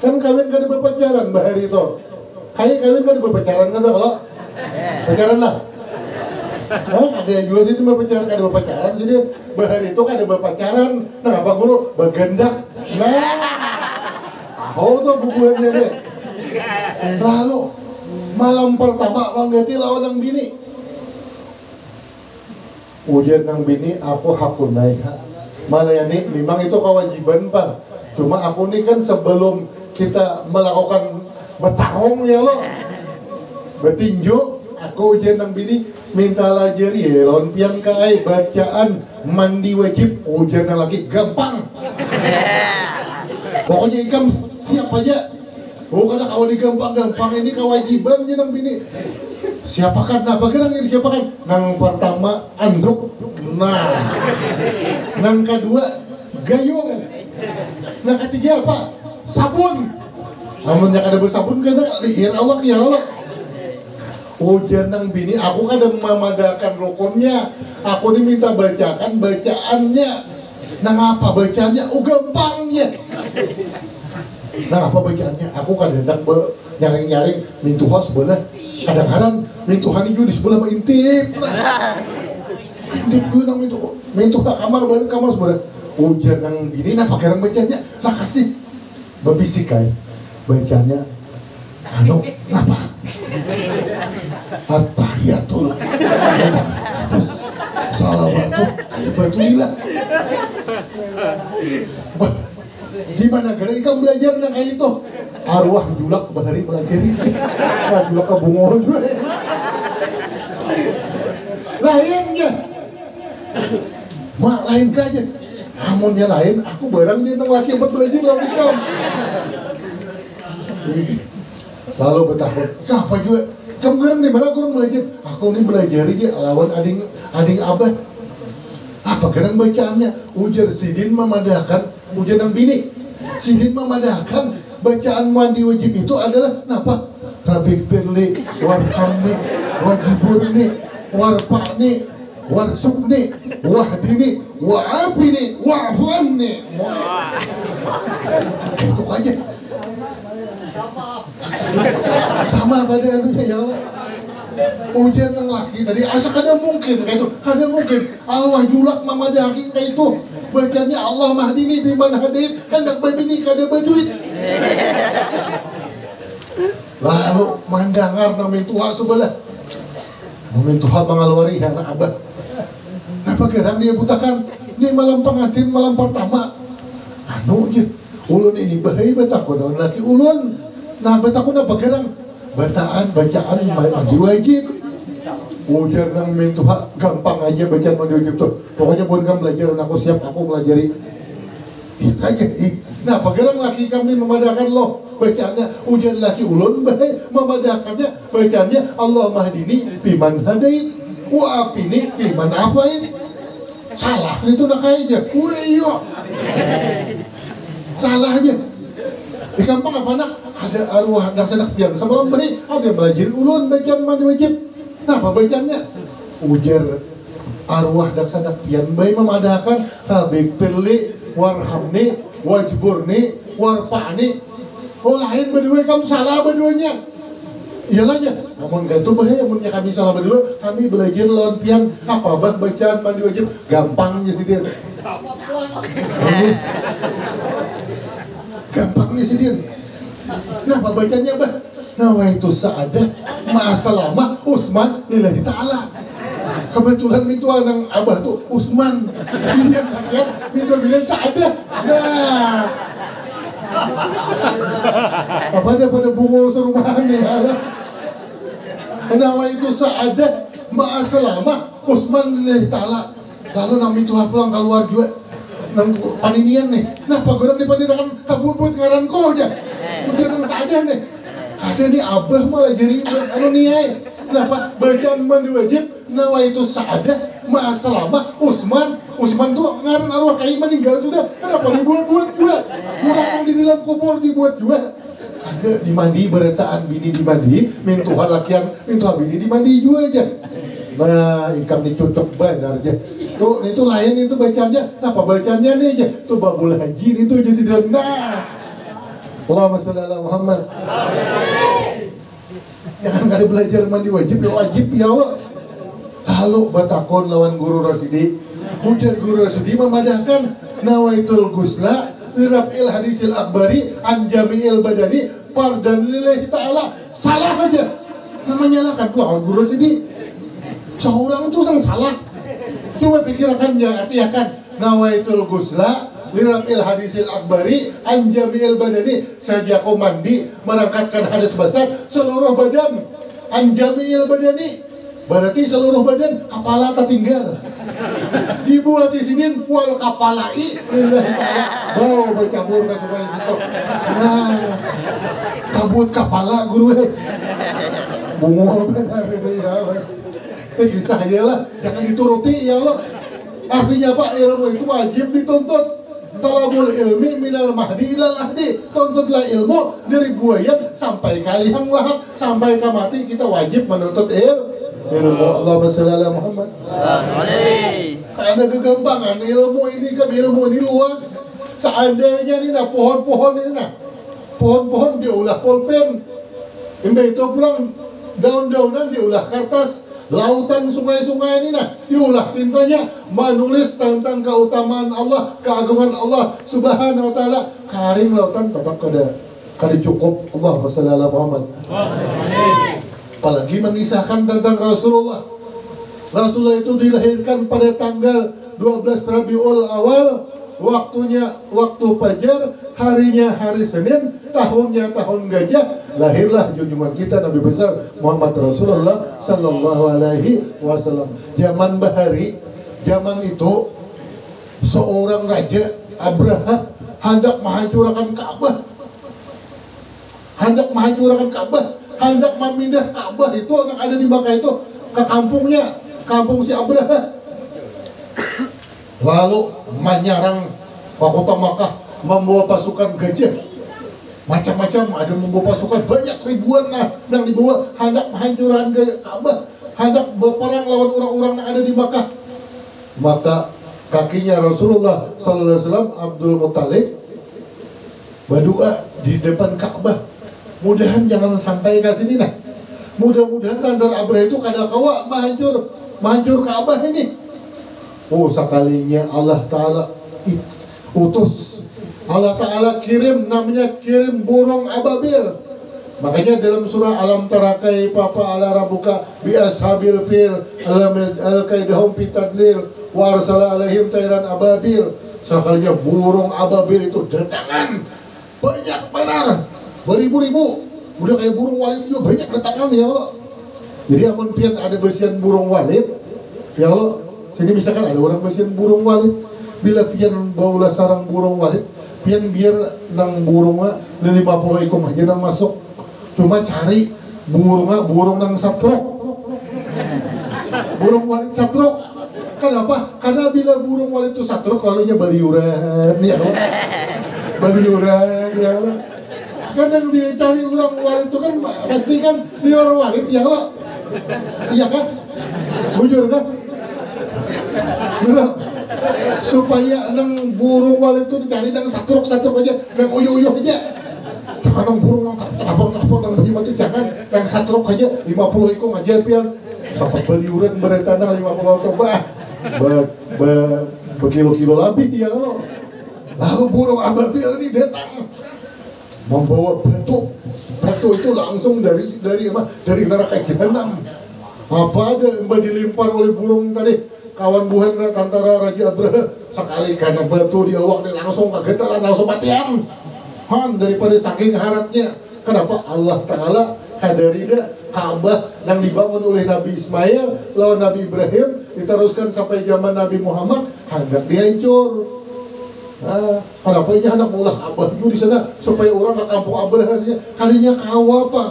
Kan kawin kada berpacaran bahari itu. Kayak kawin kada berpacaran kan kalau pacaran lah. Ada yang juga sih berpacaran kada berpacaran sih dia. Bahari itu kada berpacaran. Nah apa guru bergendak. Nah, kau tuh bubuhannya deh. Lalu malam pertama manggati lawan ang bini. Ujian nang bini aku hakun naik. Mana ya nih, memang itu kewajiban Pak. Cuma aku nih kan sebelum kita melakukan bertarung ya lo, bertinju, aku ujian nang bini minta lajar ya lonpian kai bacaan mandi wajib ujarnya lagi gampang. Pokoknya ikam siap aja. Bukan kalau digampang-gampang ini kewajiban jenang bini. Siapakan apa kerang ini siapakan? Nang pertama anduk, nah. Nang kedua gayung. Nang ketiga apa? Sabun. Namun yang ada bersabun karena lihir awak ya Allah. Ujar nang bini, aku kada memadakan rukunnya. Aku diminta bacakan bacaannya. Nang apa bacaannya? Oh gampangnya. Nang apa bacaannya? Aku kadang-kadang nyaring-nyaring mintuha sebelah. Kadang-kadang mintuhan itu di sebelah intip. Intip gue nang mintuh tak kamar balik kamar sebelah. Ujar nang bini, nah pakai bacaannya. Lah kasih berbisik kan bacanya. Anu, napa? At-tahiyatul mubarakatus salawatut tayyibatulillah. Di mana gara ikam belajar nang kayak itu? Arwah julak bahari pelajari. Nah julak ke bungo juga. Lainnya. Mak lain kaja. Amunnya lain, aku barang dia nang laki buat belajar lawan ikam. Lalu bertakut, apa juga? Kamu sekarang di mana kurang belajar? Aku ini belajar aja lawan ading abah. Apa kadang bacaannya? Ujar sidin memadahkan, ujar nang bini. Sidin memadahkan bacaan mandi wajib itu adalah napa? Rabbik firli warhamni wajiburni warfa'ni warsukni wahdini wa'afini wa'fu'anni. Itu aja. Sama pada anunya ya Allah. Ujian yang laki tadi asa kada mungkin kayak itu, kada mungkin Allah julak mamadahi kayak itu. Bacanya Allah mahdini biman hadid hendak babini kada baduit. Lalu mandangar namin tuha sebelah. Namin tuha pangalwari anak abah. Napa gerang dia butakan? Ini malam pengantin malam pertama. Anu je, ulun ini bahaya batakun laki ulun. Nah batakun apa gerang? Bacaan mandi wajib. Ujar nang mintuha gampang aja bacaan mandi wajib tuh. Pokoknya pun kamu belajar, aku siap aku pelajari. Itu aja. Nah pagerang laki kami memadahkan loh bacaannya. Ujar laki ulun baik memadahkannya bacaannya Allah mahdini biman hadait wa apini biman afaid. Salah itu nak aja. Iyo. Salahnya. Di kampung apa nak? Ada arwah dak sadak diam sebelum beri ada belajar ulun bacaan mandi wajib. Nah apa bacaannya? Ujar arwah dak sadak diam baik memadahkan rabbik firli warhamni wajburni warfa'ni. Oh lain berdua kamu salah berduanya. Iyalah ya. Namun gitu bahaya amunnya kami salah berdua, kami belajar lawan pian apa bah bacaan mandi wajib gampangnya sih dia. Gampangnya sih dia. Nah apa bacanya bah? Nawaitu sa'adah ma'asalama Usman lillahi ta'ala. Kebetulan itu anak abah tuh Usman. Dia kakak itu bilang sa'adah. Nah apa ada pada bungo serumahan nih Allah. Nawaitu sa'adah ma'asalama Usman lillahi ta'ala. Lalu nami Tuhan pulang keluar juga nang paninian nih. Nah pagoran di paninakan kabut-but ngaran ko aja. Udah nang saja nih. Ada nih abah malah jadi anu niai. Kenapa? Bacaan mandi wajib nawaitu sa'adah ma'asalama Usman tuh ngaran arwah kai meninggal sudah. Kenapa dibuat-buat juga? Kurang di dalam kubur dibuat juga. Ada dimandi beretaan bini dimandi, mintuha lakian mintuha bini dimandi juga aja. Nah, ikam dicocok benar aja. Tuh itu lain itu bacanya. Apa bacanya nih aja? Tuh babul haji itu aja sih. Nah, Allahumma shalli ala Muhammad. Jangan kada belajar mandi wajib ya Allah. Lalu batakon lawan guru Rasidi. Ujar guru Rasidi memadahkan nawaitul gusla liraf'il hadisil akbari an jami'il badani fardan lillahi ta'ala. Salah aja. Namanya lah kan lawan guru Rasidi. Seorang itu yang salah. Coba pikirkan ya artiakan nawaitul gusla liraf'il hadisil akbari an jami'il badani. Saja kau mandi merangkatkan hadas besar seluruh badan an jami'il badani. Berarti seluruh badan kepala tertinggal. Dibuat di sini wal kapalai lillahi ta'ala. Bau bercampur ke sungai situ. Nah, kabut kepala guru bungo benar ini kisah ya lah, jangan dituruti ya Allah. Artinya apa? Ilmu itu wajib dituntut. Talabul ilmi minal mahdi ilal ahdi. Tuntutlah ilmu dari buayan sampai kalihang lahat, sampai ke mati kita wajib menuntut ilmu. Allahumma shalli ala Muhammad. Karena kegampangan ilmu ini kan, ilmu ini luas. Seandainya ini nah pohon-pohon ini nah, pohon-pohon diulah pulpen, ini itu pulang daun-daunan diulah kertas, lautan sungai-sungai ini nah diulah tintanya, menulis tentang keutamaan Allah, keagungan Allah subhanahu wa ta'ala. Karing lautan tetap kada cukup. Allahumma shalli ala Muhammad. Apalagi mengisahkan tentang Rasulullah. Rasulullah itu dilahirkan pada tanggal 12 Rabiul Awal, waktunya waktu fajar, harinya hari Senin, tahunnya tahun gajah. Lahirlah junjungan kita Nabi besar Muhammad Rasulullah sallallahu alaihi wasallam. Zaman bahari, zaman itu seorang raja Abraha hendak menghancurkan Ka'bah. Hendak menghancurkan Ka'bah, hendak memindah Ka'bah itu yang ada di Makkah itu ke kampungnya, kampung si Abraha. Lalu menyerang kota Makkah, membawa pasukan gajah macam-macam, ada membawa pasukan banyak ribuan nah yang dibawa hendak menghancurkan Ka'bah, hendak berperang lawan orang-orang yang ada di Makkah. Maka kakinya Rasulullah sallallahu alaihi wasallam Abdul Muttalib berdoa di depan Ka'bah, mudahan jangan sampai ke sini nah. Mudah-mudahan tandar Abraha itu kada kawa menghancur Ka'bah ini. Oh, sekalinya Allah Ta'ala utus, Allah Ta'ala kirim, namanya kirim burung ababil. Makanya dalam surah Alam Tara kaifa fa'ala rabbuka bi ashabil fil alam al-kaidahum pitadlil wa arsala alaihim tayran ababil. Sekalinya burung ababil itu datangan banyak benar, beribu-ribu. Udah kayak burung walit juga banyak datangan ya Allah. Jadi amun pian ada besian burung walit ya Allah. Jadi misalkan ada orang besian burung walit, bila pian baulah sarang burung walit, pian biar nang burungnya 50 ekor aja nang masuk. Cuma cari burung nang satrok. Burung walit satrok. Kenapa? Karena bila burung walit itu satrok, lalunya baliuran ya Allah. Baliuran ya Allah. Kan yang dia cari orang walit itu kan pasti kan liar walit ya Allah. Iya kan? Bujur kan? Benar. Supaya nang burung walit itu dicari nang satrok aja, nang uyuh aja. Jangan nang burung nang terapang nang bagi batu, jangan nang satrok aja 50 ekor aja pian. Sampai baliuran beretana 50 atau berkilo-kilo lebih ya Allah. Lalu burung ababil ini datang membawa batu itu langsung dari neraka jahanam. Apa ada yang dilempar oleh burung tadi, kawan buhan antara Raja Abraha, sekali karena batu di awak dia langsung kegetaran, langsung matian daripada saking haratnya. Kenapa? Allah Ta'ala kadarida Ka'bah yang dibangun oleh Nabi Ismail lawan Nabi Ibrahim diteruskan sampai zaman Nabi Muhammad hendak dihancur. Nah, kenapa ini anak ulah Ka'bah itu di sana supaya orang ke kampung Abraha kalinya kawa apa?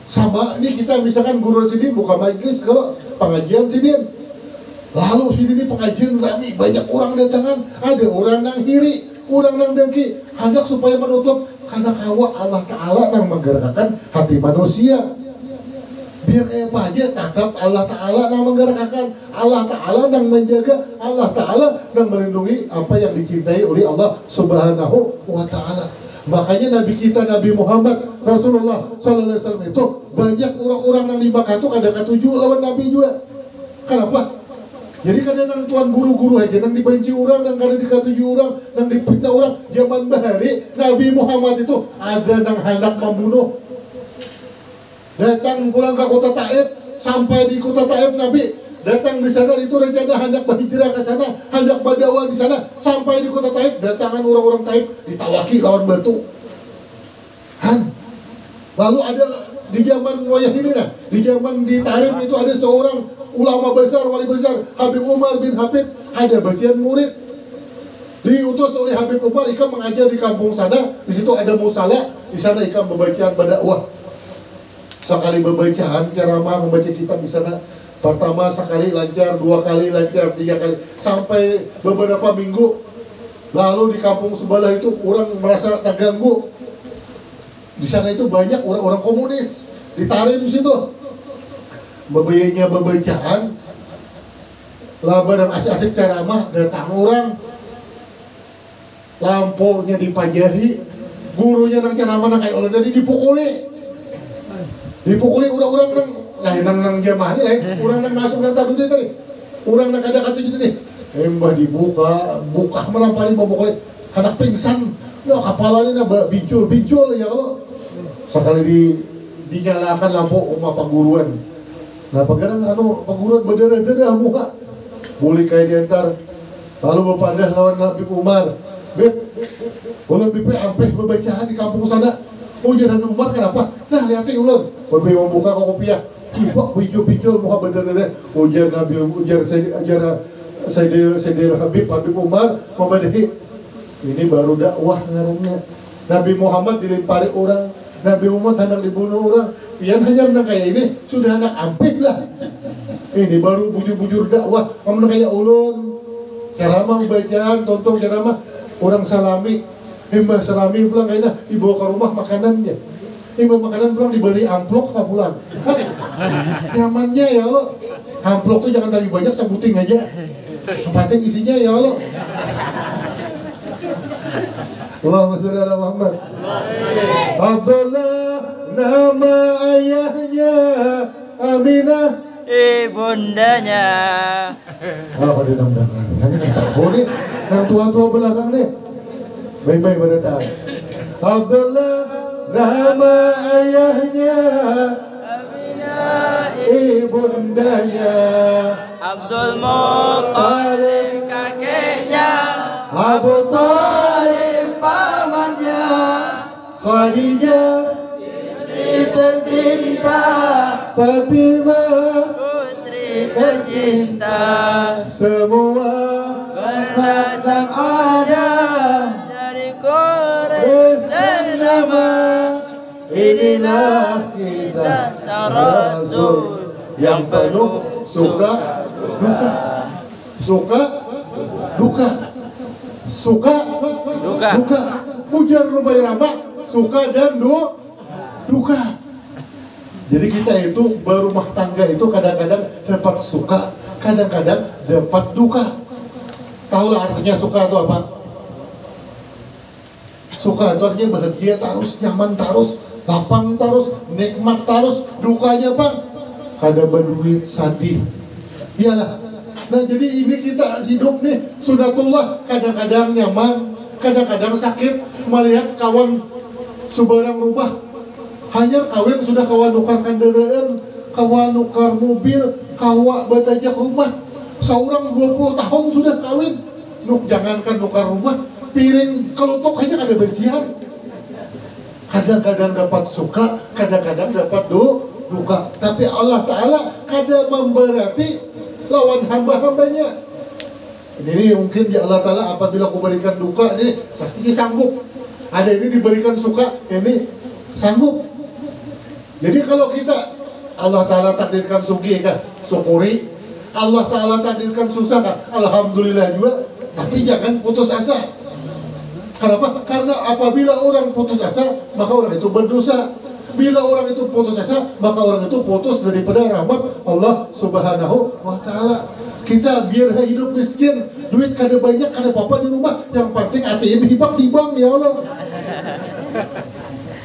Sama ini kita misalkan guru sini buka majlis kalau pengajian sini. Lalu sini pengajian rame banyak orang datangan, ada orang nang hiri, orang nang dengki, hendak supaya menutup karena kawa Allah Ta'ala nang menggerakkan hati manusia. Biar kayak apa aja tetap Allah Ta'ala yang menggerakkan, Allah Ta'ala yang menjaga, Allah Ta'ala yang melindungi apa yang dicintai oleh Allah Subhanahu wa Ta'ala. Makanya Nabi kita Nabi Muhammad Rasulullah sallallahu alaihi wasallam itu banyak orang-orang yang di Makkah itu kada ketujuh lawan Nabi juga. Kenapa? Jadi kadang tuan guru-guru aja yang dibenci orang, yang kada diketujuh orang, yang dipitnah orang. Zaman bahari Nabi Muhammad itu ada yang hendak membunuh. Datang pulang ke kota Taif, sampai di kota Taif Nabi datang di sana itu rencana hendak berhijrah ke sana, hendak berdakwah di sana. Sampai di kota Taif, datangan orang-orang Taif ditawaki lawan batu. Lalu ada di zaman wayah ini nah, di zaman di Tarim itu ada seorang ulama besar, wali besar, Habib Umar bin Habib, ada basian murid. Diutus oleh Habib Umar, ikam mengajar di kampung sana, di situ ada musala, di sana ikam membacaan berdakwah. Sekali membacaan ceramah, membaca kitab di sana. Pertama sekali lancar, 2 kali lancar, 3 kali, sampai beberapa minggu. Lalu di kampung sebelah itu orang merasa terganggu. Di sana itu banyak orang-orang komunis di Tarim situ. Bebayanya bebacaan, labaran asik-asik ceramah, datang orang, lampunya dipajahi, gurunya nang ceramah nang kayak orang tadi dipukuli orang-orang nang jamaah ini lain, orang nang masuk nang tadi tadi, orang nang kada kata gitu nih, embah buka menampari membukuli, anak pingsan, no kapalanya na bincul ya kalau. Sekali dinyalakan lampu rumah pengguruan. Nah pegang pengguruan berdarah-darah muka. Boleh kayak diantar. Lalu berpandah lawan Nabi Umar. Ulun BP ampeh berbacaan di kampung sana. Oh jangan Umar kenapa? Nah lihatin ulun. Berbagi membuka kopiah. Kibak bijul-bijul muka berdarah-darah. Ujar Nabi ujar Sayyidina Habib Umar membadahi. Ini baru dakwah ngarannya. Nabi Muhammad dilempari orang. Nabi Muhammad hendak dibunuh orang, yang hanya nak kayak ini sudah anak ampih lah. Ini baru bujur-bujur dakwah, kamu kayak ulun, ceramah bacaan, tonton ceramah, orang salami, hembah salami pulang kayaknya dibawa ke rumah makanannya, hembah makanan pulang diberi amplop ke pulang. Nyamannya ya Allah, amplop tuh jangan terlalu banyak, sebuting aja, penting isinya ya Allah. Allahumma sholli ala Muhammad. Abdullah nama ayahnya, Aminah ibundanya. Oh, di dalam belakang. Oh, ini yang tua-tua belakang nih. Baik-baik pada tahu. Abdullah nama ayahnya, Aminah ibundanya. Abdul Muttalib kakeknya, Abu Talib pamannya, Khadijah istri tercinta, Fatimah putri tercinta, semua bernasab Adam dari Quraisy ternama. Inilah kisah Sang Rasul yang penuh suka duka, suka duka, suka duka. Ujar Rubai Rama, suka dan duka. Jadi kita itu berumah tangga itu kadang-kadang dapat suka, kadang-kadang dapat duka. Tahulah artinya suka itu apa? Suka itu artinya bahagia terus, nyaman terus, lapang terus, nikmat terus. Dukanya bang, kada berduit sadih. Iyalah. Nah jadi ini kita hidup nih sunatullah, kadang-kadang nyaman, kadang-kadang sakit. Melihat kawan sebarang rumah, hanya kawin sudah kawan nukar kendaraan, kawan nukar mobil, kawan batajak rumah. Seorang 20 tahun sudah kawin, jangankan nukar rumah, piring kelutuk hanya kada bersihan. Kadang-kadang dapat suka, kadang-kadang dapat duka. Tapi Allah Ta'ala kada memberati lawan hamba-hambanya. Ini mungkin ya Allah Ta'ala apabila aku berikan duka, ini pasti sanggup. Ada ini diberikan suka, ini sanggup. Jadi kalau kita Allah Ta'ala takdirkan sugih kah, syukuri. Allah Ta'ala takdirkan susah kah, alhamdulillah juga. Tapi jangan putus asa. Kenapa? Karena apabila orang putus asa, maka orang itu berdosa. Bila orang itu putus asa, maka orang itu putus daripada rahmat Allah Subhanahu wa Ta'ala. Kita biar hidup miskin, duit kada banyak, kada apa-apa di rumah, yang penting ATM hibak di bank ya Allah.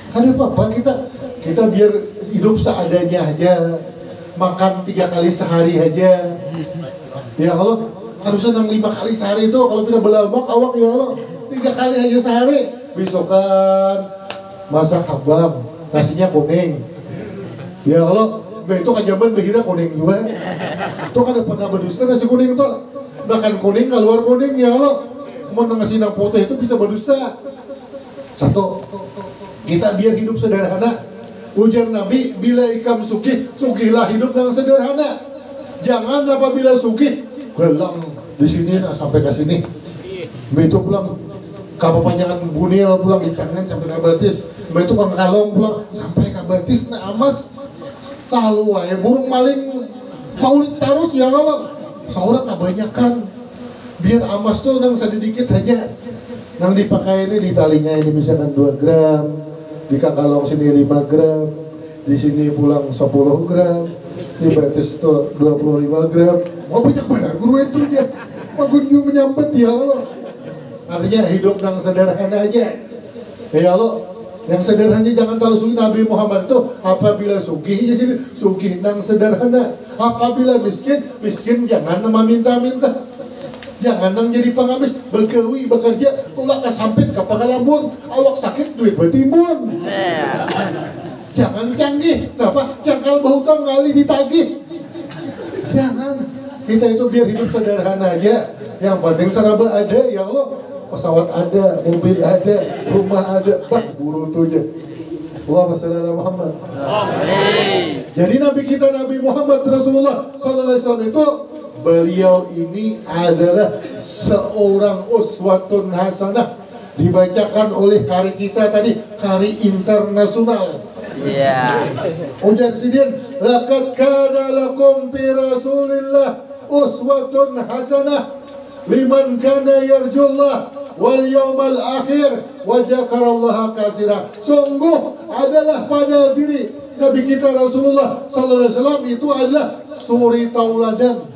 Kada apa-apa, kita biar hidup seadanya aja, makan 3 kali sehari aja. Ya Allah, harusnya 5 kali sehari itu kalau pindah belabak awak ya Allah. 3 kali aja sehari, besokan masak habang, nasinya kuning. Ya Allah, itu kajaban behira kuning juga. Itu kan pernah berdusta nasi kuning tuh. Bahkan kuning keluar kuning ya Allah. Mau ngasih nang putih itu bisa berdusta. Satu, kita biar hidup sederhana. Ujar Nabi, bila ikam sugih, sugihlah hidup yang sederhana. Jangan apabila sugih, gelang di sini nah sampai ke sini. Begitu pulang kapapanjangan bunil pulang di tangan sampai ke batis. Begitu kang kalong pulang sampai ke batis nah amas. Lalu wae burung maling maulid terus ya kalau seorang kebanyakan biar amas tuh nang sedikit aja. Nang dipakai ini di talinya ini misalkan 2 gram. Di kakalong sini 5 gram, di sini pulang 10 gram, di batis itu 25 gram. Mau banyak benar guru itu aja, magunju menyambet ya Allah. Artinya hidup yang sederhana aja. Ya Allah, yang sederhana jangan terlalu sugih. Nabi Muhammad itu apabila sugih ya sini sugih nang sederhana. Apabila miskin, miskin jangan nama minta-minta. Jangan nang jadi pengamis, begawi, bekerja, tulak kesampit ke pengalambun, awak sakit, duit bertimbun. Jangan canggih, kenapa? Cangkal bahutang ngali ditagih. Jangan, kita itu biar hidup sederhana aja. Yang penting saraba ada, ya Allah. Pesawat ada, mobil ada, rumah ada, buru tuh aja. Allahumma shalli ala Muhammad. Jadi Nabi kita Nabi Muhammad Rasulullah SAW itu beliau ini adalah seorang uswatun hasanah. Dibacakan oleh kari kita tadi, kari internasional. Iya. Ujar sidin, laqad kana lakum fi Rasulillah uswatun hasanah liman kana yarjullah wal yawmal akhir wa dzakarallaha katsira. Sungguh adalah pada diri Nabi kita Rasulullah sallallahu alaihi wasallam itu adalah suri tauladan.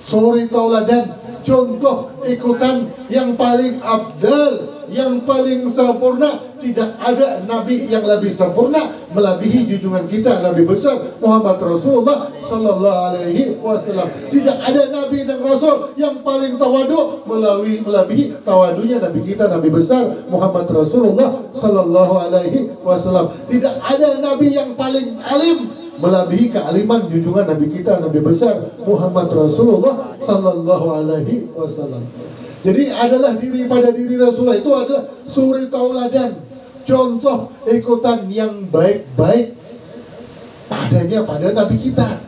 Suri tauladan, contoh ikutan yang paling abdal, yang paling sempurna. Tidak ada Nabi yang lebih sempurna melebihi junjungan kita Nabi besar Muhammad Rasulullah sallallahu alaihi wasallam. Tidak ada Nabi dan Rasul yang paling tawadu melebihi tawadunya Nabi kita Nabi besar Muhammad Rasulullah sallallahu alaihi wasallam. Tidak ada Nabi yang paling alim melebihi kealiman junjungan Nabi kita Nabi besar Muhammad Rasulullah sallallahu alaihi wasallam. Jadi adalah diri pada diri Rasulullah itu adalah suri tauladan, contoh ikutan yang baik-baik padanya pada Nabi kita.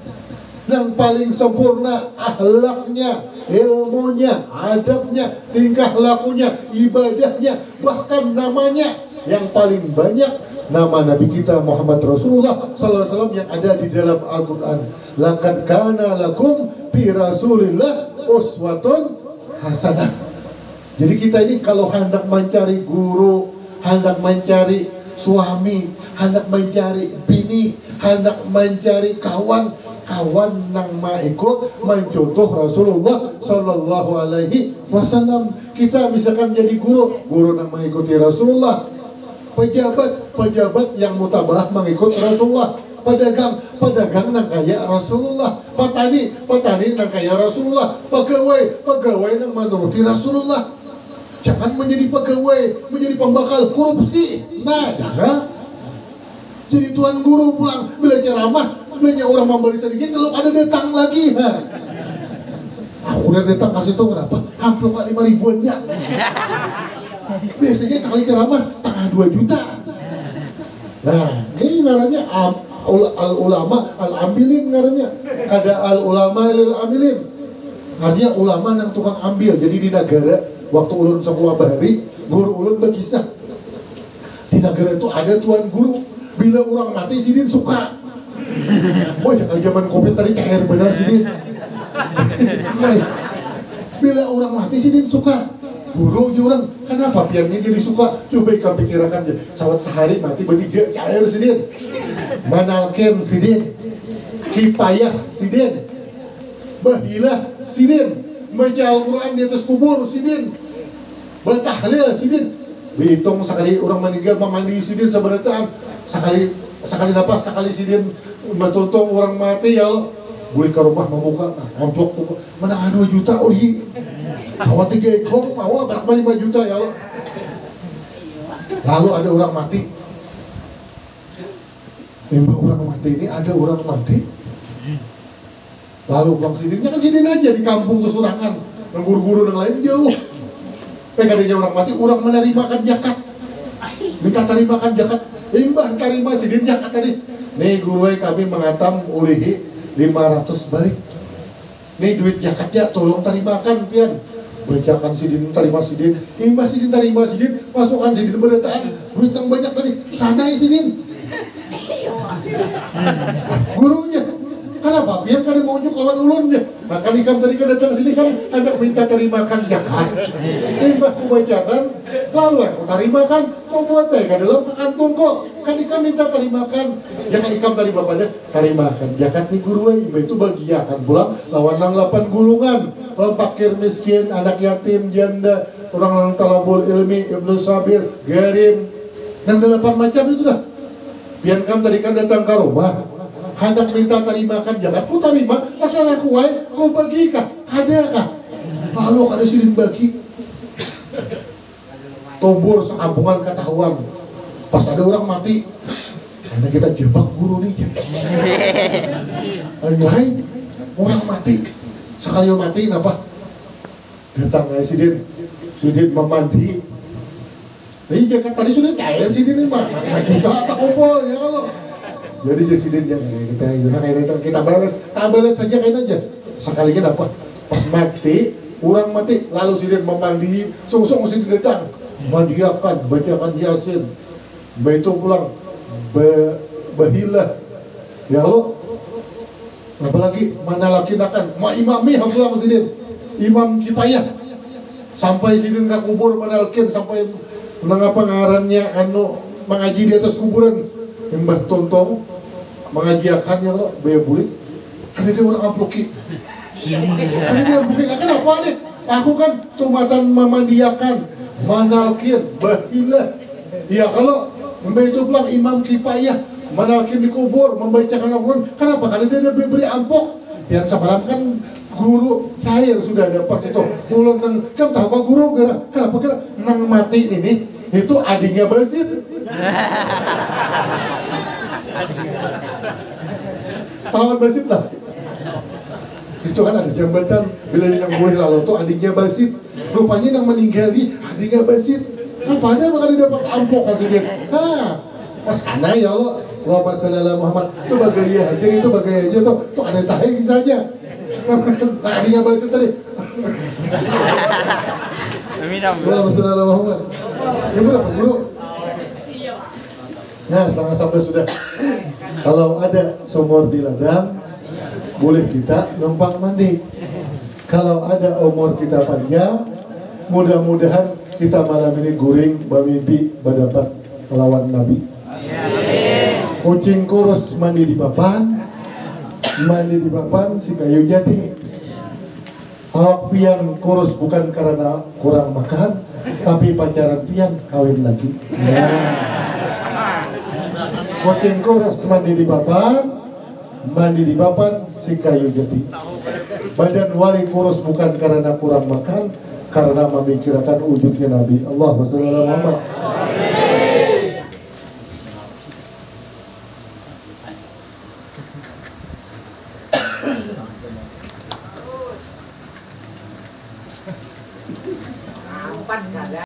Yang paling sempurna akhlaknya, ilmunya, adabnya, tingkah lakunya, ibadahnya, bahkan namanya yang paling banyak nama Nabi kita Muhammad Rasulullah sallallahu alaihi wasallam yang ada di dalam Al-Qur'an. Laqad kana lakum fi Rasulillah uswatun hasanah. Jadi kita ini kalau hendak mencari guru, hendak mencari suami, hendak mencari bini, hendak mencari kawan nang ikut mencontoh Rasulullah sallallahu alaihi wasallam. Kita misalkan jadi guru nang mengikuti Rasulullah. Pejabat yang mutabah mengikut Rasulullah. Pedagang nang kaya Rasulullah. Petani nang kaya Rasulullah. Pegawai nang menuruti Rasulullah. Jangan menjadi pegawai, menjadi pembakal korupsi. Nah, jangan. Jadi tuan guru pulang bila ceramah, bilanya orang memberi sedikit, kalau ada datang lagi. Nah, aku udah datang kasih tahu berapa? Hampir 5 ribuan ya. Biasanya sekali ceramah tengah 2 juta. Nah, ini ngarannya al-ulama al-ambilin ngarannya. Kada al-ulama lil-ambilin. Artinya ulama yang tukang ambil. Jadi di negara waktu ulun sekolah bahari, guru ulun berkisah. Di negara itu ada tuan guru, bila orang mati sidin suka. Wah, jangan zaman COVID tadi cair benar sidin. Bila orang mati sidin suka. Guru aja orang, kenapa piannya jadi suka? Coba ikan pikirkan aja. Sawat sehari mati bertiga cair sidin. Manalken sidin. Kipayah sidin. Bahilah sidin. Baca Al-Quran di atas kubur sidin. Bertahlil sidin. Dihitung sekali orang meninggal memandi sidin seberataan. Sekali napas sekali sidin bertutung orang mati ya Allah. Boleh ke rumah membuka amplop mana 2 juta ori. Bawa 3 ekor mau berapa 5 juta ya Allah. Lalu ada orang mati. Orang mati ini ada orang mati. Lalu bang sidinnya kan sidin aja di kampung kesurangan, guru-guru yang lain jauh. Kadangnya orang mati, orang menerimakan zakat, minta terimakan zakat. Imbah tarima sidin jakat tadi. Nih guru kami mengatam ulihi 500 balik. Nih duit jakatnya tolong tarimakan pian. Bacakan sidin tarima sidin. Imbah sidin tarima sidin, masukkan sidin berataan. Duit yang banyak tadi. Tanai sidin. Gurunya. Kenapa? Pian kan mau njuk lawan ulunnya. Nah kan ikam tadi kan datang sini kan hendak minta terimakan zakat. Imbah ku bacakan, lalu aku tarimakan. Kau buat kan dalam kantung kok. Kan ikam minta terimakan. Jangan ikam tadi bapaknya tarimakan zakat nih guru. Imbah itu bagiakan pulang lawan nang 8 gulungan. Lawan fakir miskin, anak yatim, janda, orang nang talabul ilmi, Ibnu Sabir, Garim. Nang 8 macam itu dah. Pian kam tadi kan datang ke rumah. Hendak minta tarimakan zakat, ku tarima, asal aku wae, kau bagikan, ada kah? Lalu kada sidin bagi. Tombor sekampungan ketahuan. Pas ada orang mati, karena kita jebak guru nih. Lain orang mati, sekali mati, kenapa? Datang aja sidin memandi. Ini zakat tadi sudah cair sidin ini mah, 5 juta tak kumpul ya kalau. Jadi sidin yang kita balas saja kain aja. Sekalinya apa? Pas mati, orang mati, lalu sidin memandi, sungsung sidin datang, mandiakan, bacakan yasin, itu pulang, bahilah, ya Allah. Apalagi mana laki nakan, ma imami pulang sidin, imam kipayah, sampai sidin ke kubur manalkin sampai mengapa ngarannya mengaji di atas kuburan. Mbah Tontong mengajiakannya lo bayar bulik karena dia orang amploki karena dia bulik kenapa nih aku kan tumatan memandiakan manalkin bahilah ya kalau mbah itu pulang imam kipayah manalkin di kubur membacakan Al-Quran kenapa karena dia beri ampok yang semalam kan guru cair sudah dapat situ mulai nang kan tahu kok guru kenapa kira nang mati ini itu adiknya Basit. Tahun Basit lah. Itu kan ada jambatan bila yang boleh lalu tuh adiknya Basit. Rupanya yang meninggal nih adiknya Basit. Apa ada bakal dapat ampok kasih dia. Pas karena ya Allah. Allahumma shalli ala Muhammad. Itu bagaya aja itu bagaya aja tuh ada sahih saja. Nah adiknya Basit tadi. Allahumma shalli ala Muhammad. Ya berapa guru? Nah setengah sampai sudah. Kalau ada sumur di ladang, boleh kita numpang mandi. Kalau ada umur kita panjang, mudah-mudahan kita malam ini guring bermimpi berdapat lawan Nabi. Kucing kurus mandi di papan si kayu jati. Awak pian kurus bukan karena kurang makan, tapi pacaran pian kawin lagi. Kucing kurus mandi di papan si kayu jati. Badan wali kurus bukan karena kurang makan, karena memikirkan wujudnya Nabi. Allahumma shalli ala Muhammad.